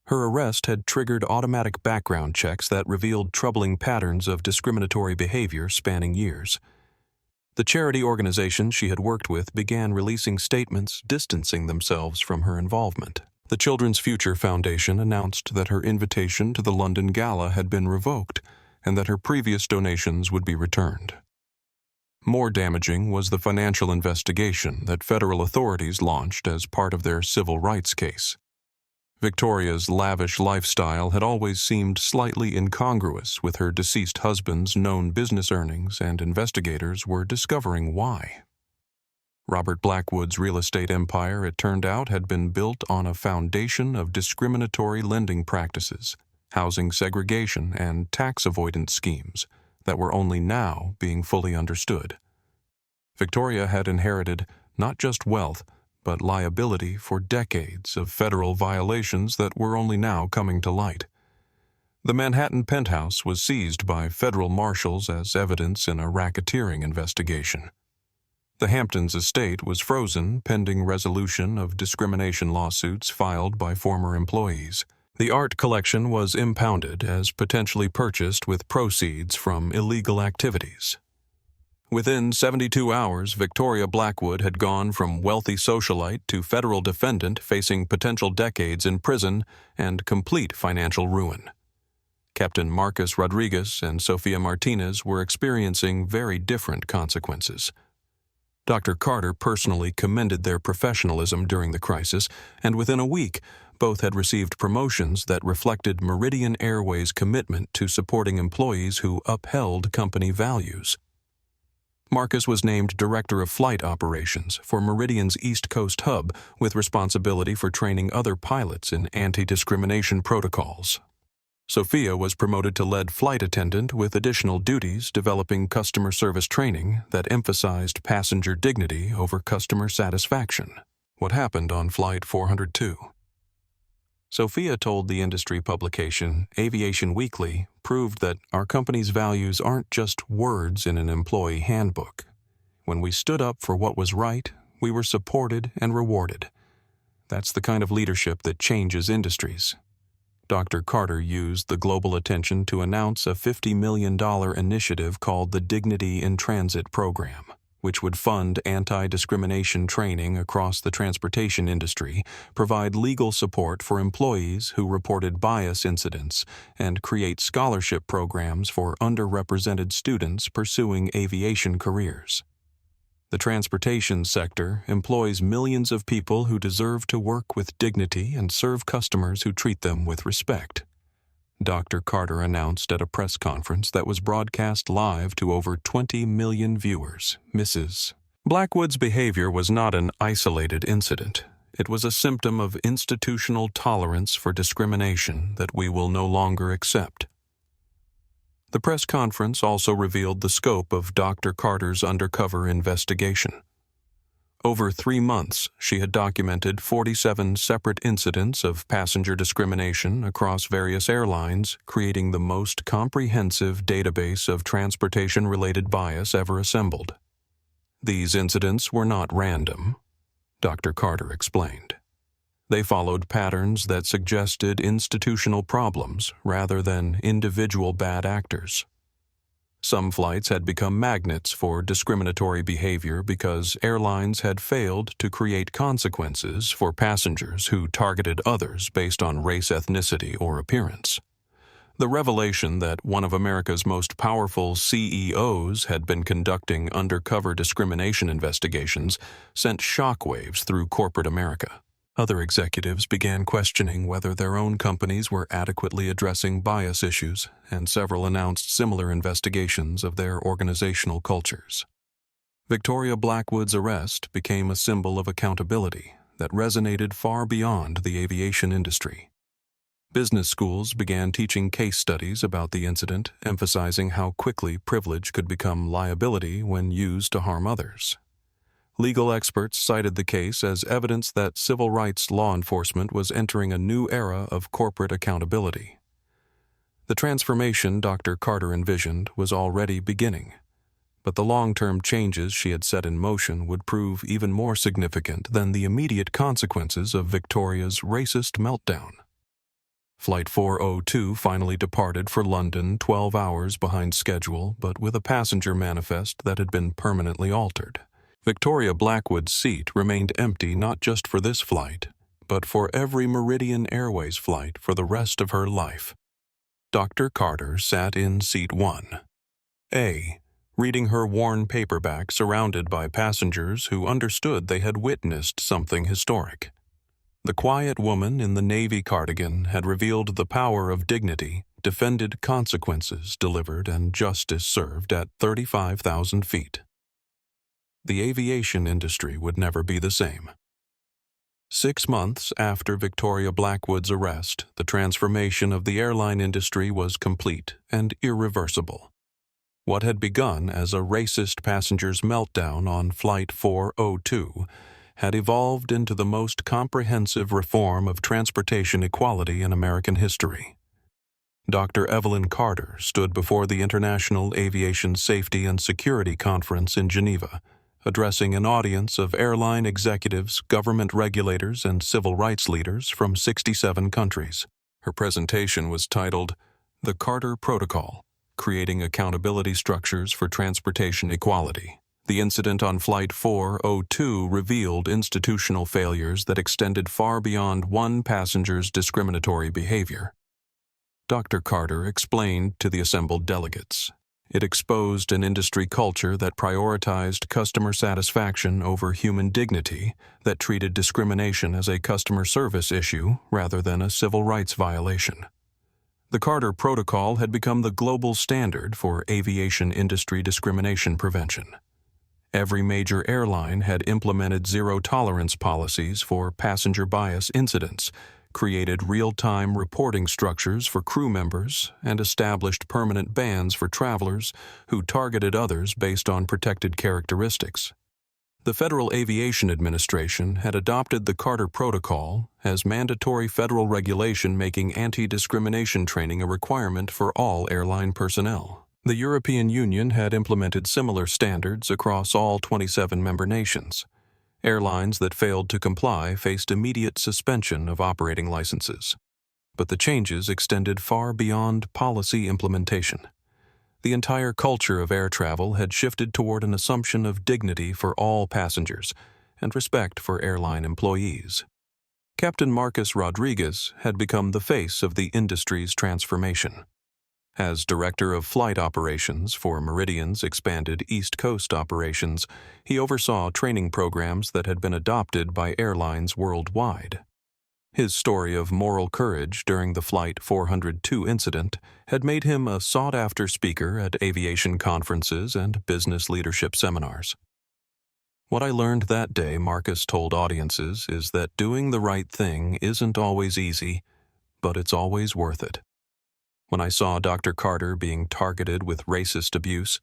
Her arrest had triggered automatic background checks that revealed troubling patterns of discriminatory behavior spanning years. The charity organizations she had worked with began releasing statements distancing themselves from her involvement. The Children's Future Foundation announced that her invitation to the London Gala had been revoked and that her previous donations would be returned. More damaging was the financial investigation that federal authorities launched as part of their civil rights case. Victoria's lavish lifestyle had always seemed slightly incongruous with her deceased husband's known business earnings, and investigators were discovering why. Robert Blackwood's real estate empire, it turned out, had been built on a foundation of discriminatory lending practices, housing segregation, and tax avoidance schemes that were only now being fully understood. Victoria had inherited not just wealth, but liability for decades of federal violations that were only now coming to light. The Manhattan penthouse was seized by federal marshals as evidence in a racketeering investigation. The Hamptons estate was frozen pending resolution of discrimination lawsuits filed by former employees. The art collection was impounded as potentially purchased with proceeds from illegal activities. Within 72 hours, Victoria Blackwood had gone from wealthy socialite to federal defendant facing potential decades in prison and complete financial ruin. Captain Marcus Rodriguez and Sofia Martinez were experiencing very different consequences. Dr. Carter personally commended their professionalism during the crisis, and within a week, both had received promotions that reflected Meridian Airways' commitment to supporting employees who upheld company values. Marcus was named Director of Flight Operations for Meridian's East Coast hub, with responsibility for training other pilots in anti-discrimination protocols. Sophia was promoted to lead flight attendant with additional duties developing customer service training that emphasized passenger dignity over customer satisfaction. What happened on Flight 402? Sophia told the industry publication Aviation Weekly proved that our company's values aren't just words in an employee handbook. When we stood up for what was right, we were supported and rewarded. That's the kind of leadership that changes industries. Dr. Carter used the global attention to announce a $50 million initiative called the Dignity in Transit Program, which would fund anti-discrimination training across the transportation industry, provide legal support for employees who reported bias incidents, and create scholarship programs for underrepresented students pursuing aviation careers. The transportation sector employs millions of people who deserve to work with dignity and serve customers who treat them with respect. Dr. Carter announced at a press conference that was broadcast live to over 20 million viewers. Mrs. Blackwood's behavior was not an isolated incident. It was a symptom of institutional tolerance for discrimination that we will no longer accept. The press conference also revealed the scope of Dr. Carter's undercover investigation. Over 3 months, she had documented 47 separate incidents of passenger discrimination across various airlines, creating the most comprehensive database of transportation-related bias ever assembled. These incidents were not random, Dr. Carter explained. They followed patterns that suggested institutional problems rather than individual bad actors. Some flights had become magnets for discriminatory behavior because airlines had failed to create consequences for passengers who targeted others based on race, ethnicity, or appearance. The revelation that one of America's most powerful CEOs had been conducting undercover discrimination investigations sent shockwaves through corporate America. Other executives began questioning whether their own companies were adequately addressing bias issues, and several announced similar investigations of their organizational cultures. Victoria Blackwood's arrest became a symbol of accountability that resonated far beyond the aviation industry. Business schools began teaching case studies about the incident, emphasizing how quickly privilege could become liability when used to harm others. Legal experts cited the case as evidence that civil rights law enforcement was entering a new era of corporate accountability. The transformation Dr. Carter envisioned was already beginning, but the long-term changes she had set in motion would prove even more significant than the immediate consequences of Victoria's racist meltdown. Flight 402 finally departed for London 12 hours behind schedule, but with a passenger manifest that had been permanently altered. Victoria Blackwood's seat remained empty not just for this flight, but for every Meridian Airways flight for the rest of her life. Dr. Carter sat in seat 1. A, reading her worn paperback surrounded by passengers who understood they had witnessed something historic. The quiet woman in the navy cardigan had revealed the power of dignity, defended consequences delivered, and justice served at 35,000 feet. The aviation industry would never be the same. 6 months after Victoria Blackwood's arrest, the transformation of the airline industry was complete and irreversible. What had begun as a racist passenger's meltdown on Flight 402 had evolved into the most comprehensive reform of transportation equality in American history. Dr. Evelyn Carter stood before the International Aviation Safety and Security Conference in Geneva, addressing an audience of airline executives, government regulators, and civil rights leaders from 67 countries. Her presentation was titled, "The Carter Protocol: Creating Accountability Structures for Transportation Equality." The incident on Flight 402 revealed institutional failures that extended far beyond one passenger's discriminatory behavior. Dr. Carter explained to the assembled delegates, It exposed an industry culture that prioritized customer satisfaction over human dignity, that treated discrimination as a customer service issue rather than a civil rights violation. The Carter Protocol had become the global standard for aviation industry discrimination prevention. Every major airline had implemented zero-tolerance policies for passenger bias incidents, created real-time reporting structures for crew members, and established permanent bans for travelers who targeted others based on protected characteristics. The Federal Aviation Administration had adopted the Carter Protocol as mandatory federal regulation, making anti-discrimination training a requirement for all airline personnel. The European Union had implemented similar standards across all 27 member nations. Airlines that failed to comply faced immediate suspension of operating licenses. But the changes extended far beyond policy implementation. The entire culture of air travel had shifted toward an assumption of dignity for all passengers and respect for airline employees. Captain Marcus Rodriguez had become the face of the industry's transformation. As Director of Flight Operations for Meridian's expanded East Coast operations, he oversaw training programs that had been adopted by airlines worldwide. His story of moral courage during the Flight 402 incident had made him a sought-after speaker at aviation conferences and business leadership seminars. What I learned that day, Marcus told audiences, is that doing the right thing isn't always easy, but it's always worth it. When I saw Dr. Carter being targeted with racist abuse,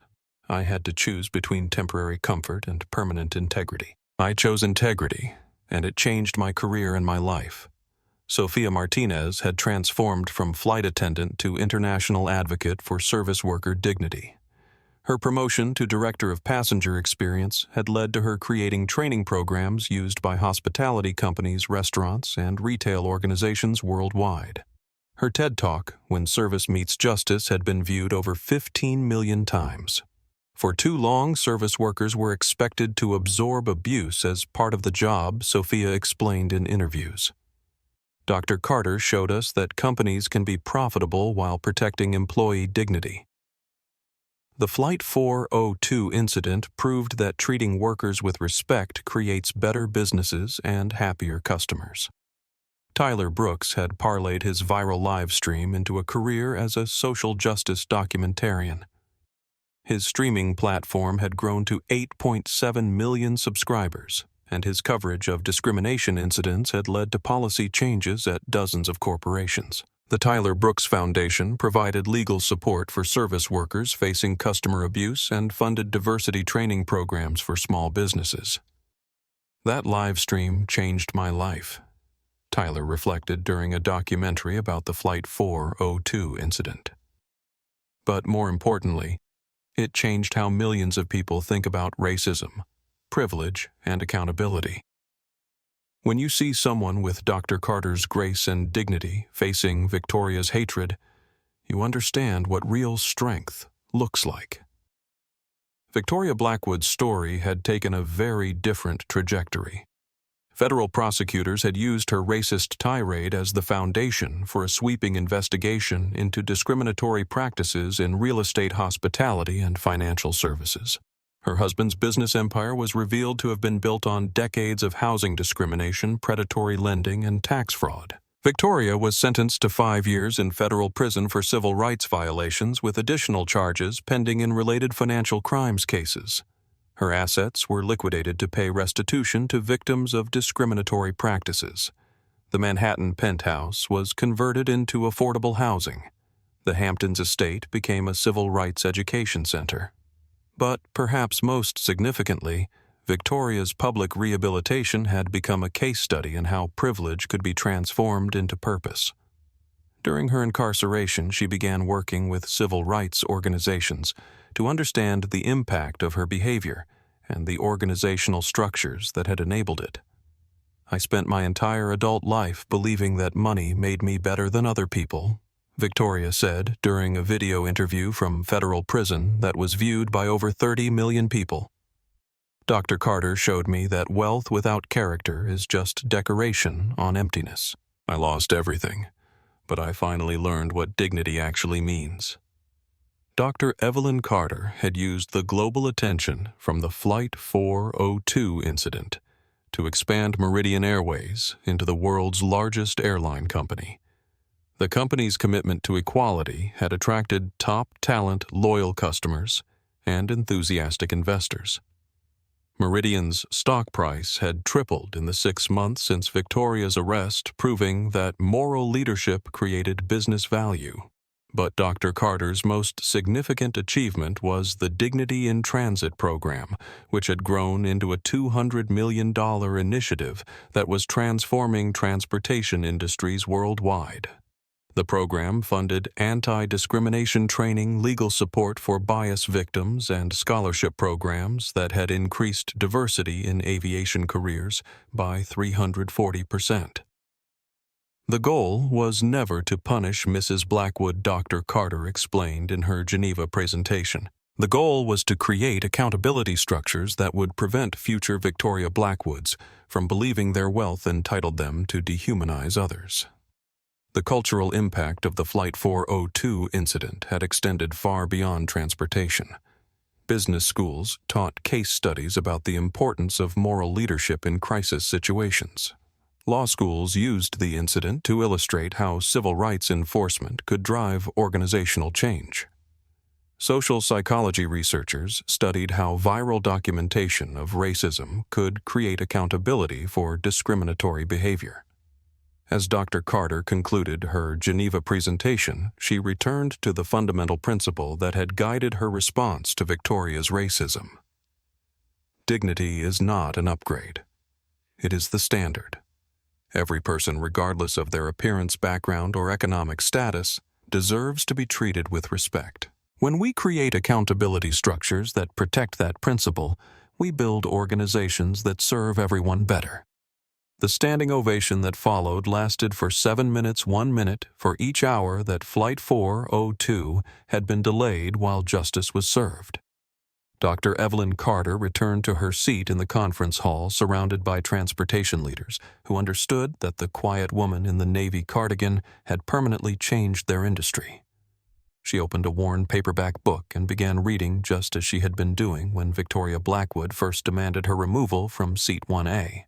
I had to choose between temporary comfort and permanent integrity. I chose integrity, and it changed my career and my life. Sophia Martinez had transformed from flight attendant to international advocate for service worker dignity. Her promotion to Director of Passenger Experience had led to her creating training programs used by hospitality companies, restaurants, and retail organizations worldwide. Her TED Talk, When Service Meets Justice, had been viewed over 15 million times. For too long, service workers were expected to absorb abuse as part of the job, Sophia explained in interviews. Dr. Carter showed us that companies can be profitable while protecting employee dignity. The Flight 402 incident proved that treating workers with respect creates better businesses and happier customers. Tyler Brooks had parlayed his viral live stream into a career as a social justice documentarian. His streaming platform had grown to 8.7 million subscribers, and his coverage of discrimination incidents had led to policy changes at dozens of corporations. The Tyler Brooks Foundation provided legal support for service workers facing customer abuse and funded diversity training programs for small businesses. That live stream changed my life, Tyler reflected during a documentary about the Flight 402 incident. But more importantly, it changed how millions of people think about racism, privilege, and accountability. When you see someone with Dr. Carter's grace and dignity facing Victoria's hatred, you understand what real strength looks like. Victoria Blackwood's story had taken a very different trajectory. Federal prosecutors had used her racist tirade as the foundation for a sweeping investigation into discriminatory practices in real estate, hospitality, and financial services. Her husband's business empire was revealed to have been built on decades of housing discrimination, predatory lending, and tax fraud. Victoria was sentenced to 5 years in federal prison for civil rights violations, with additional charges pending in related financial crimes cases. Her assets were liquidated to pay restitution to victims of discriminatory practices. The Manhattan penthouse was converted into affordable housing. The Hamptons estate became a civil rights education center. But perhaps most significantly, Victoria's public rehabilitation had become a case study in how privilege could be transformed into purpose. During her incarceration, she began working with civil rights organizations to understand the impact of her behavior and the organizational structures that had enabled it. I spent my entire adult life believing that money made me better than other people, Victoria said during a video interview from federal prison that was viewed by over 30 million people. Dr. Carter showed me that wealth without character is just decoration on emptiness. I lost everything, but I finally learned what dignity actually means. Dr. Evelyn Carter had used the global attention from the Flight 402 incident to expand Meridian Airways into the world's largest airline company. The company's commitment to equality had attracted top talent, loyal customers, and enthusiastic investors. Meridian's stock price had tripled in the 6 months since Victoria's arrest, proving that moral leadership created business value. But Dr. Carter's most significant achievement was the Dignity in Transit program, which had grown into a $200 million initiative that was transforming transportation industries worldwide. The program funded anti-discrimination training, legal support for bias victims, and scholarship programs that had increased diversity in aviation careers by 340%. The goal was never to punish Mrs. Blackwood, Dr. Carter explained in her Geneva presentation. The goal was to create accountability structures that would prevent future Victoria Blackwoods from believing their wealth entitled them to dehumanize others. The cultural impact of the Flight 402 incident had extended far beyond transportation. Business schools taught case studies about the importance of moral leadership in crisis situations. Law schools used the incident to illustrate how civil rights enforcement could drive organizational change. Social psychology researchers studied how viral documentation of racism could create accountability for discriminatory behavior. As Dr. Carter concluded her Geneva presentation, she returned to the fundamental principle that had guided her response to Victoria's racism. Dignity is not an upgrade. It is the standard. Every person, regardless of their appearance, background, or economic status, deserves to be treated with respect. When we create accountability structures that protect that principle, we build organizations that serve everyone better. The standing ovation that followed lasted for 7 minutes, 1 minute for each hour that Flight 402 had been delayed while justice was served. Dr. Evelyn Carter returned to her seat in the conference hall surrounded by transportation leaders who understood that the quiet woman in the navy cardigan had permanently changed their industry. She opened a worn paperback book and began reading just as she had been doing when Victoria Blackwood first demanded her removal from seat 1A.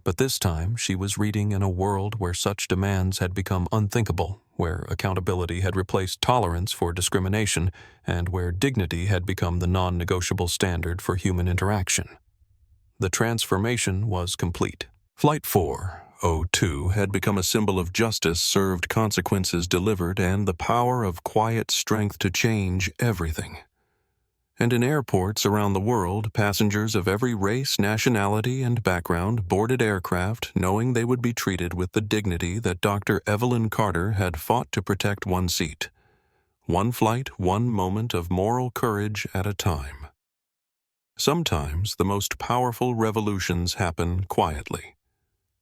But this time she was reading in a world where such demands had become unthinkable, where accountability had replaced tolerance for discrimination, and where dignity had become the non-negotiable standard for human interaction. The transformation was complete. Flight 402 had become a symbol of justice served, consequences delivered, and the power of quiet strength to change everything. And in airports around the world, passengers of every race, nationality, and background boarded aircraft knowing they would be treated with the dignity that Dr. Evelyn Carter had fought to protect. One seat, one flight, one moment of moral courage at a time. Sometimes the most powerful revolutions happen quietly.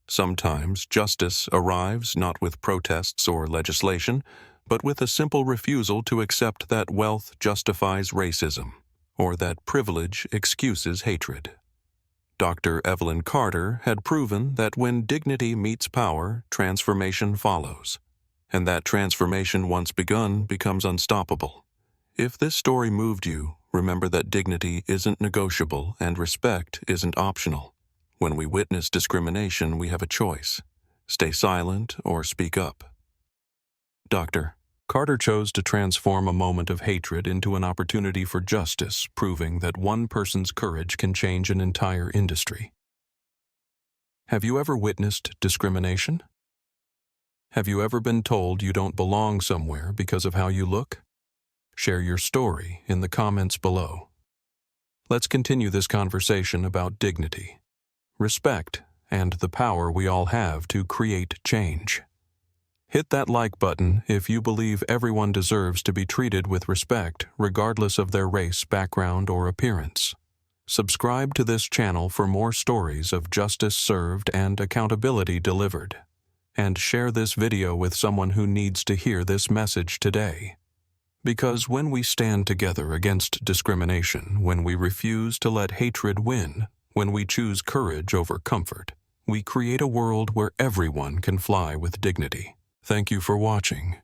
Sometimes justice arrives not with protests or legislation, but with a simple refusal to accept that wealth justifies racism, or that privilege excuses hatred. Dr. Evelyn Carter had proven that when dignity meets power, transformation follows, and that transformation once begun becomes unstoppable. If this story moved you, remember that dignity isn't negotiable and respect isn't optional. When we witness discrimination, we have a choice: stay silent or speak up. Dr. Carter chose to transform a moment of hatred into an opportunity for justice, proving that one person's courage can change an entire industry. Have you ever witnessed discrimination? Have you ever been told you don't belong somewhere because of how you look? Share your story in the comments below. Let's continue this conversation about dignity, respect, and the power we all have to create change. Hit that like button if you believe everyone deserves to be treated with respect, regardless of their race, background, or appearance. Subscribe to this channel for more stories of justice served and accountability delivered. And share this video with someone who needs to hear this message today. Because when we stand together against discrimination, when we refuse to let hatred win, when we choose courage over comfort, we create a world where everyone can fly with dignity. Thank you for watching.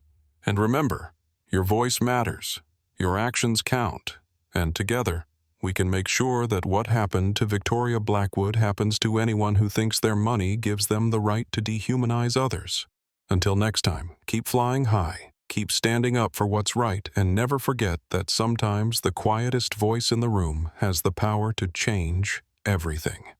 And remember, your voice matters. Your actions count, and together, we can make sure that what happened to Victoria Blackwood happens to anyone who thinks their money gives them the right to dehumanize others. Until next time, keep flying high, keep standing up for what's right, and never forget that sometimes the quietest voice in the room has the power to change everything.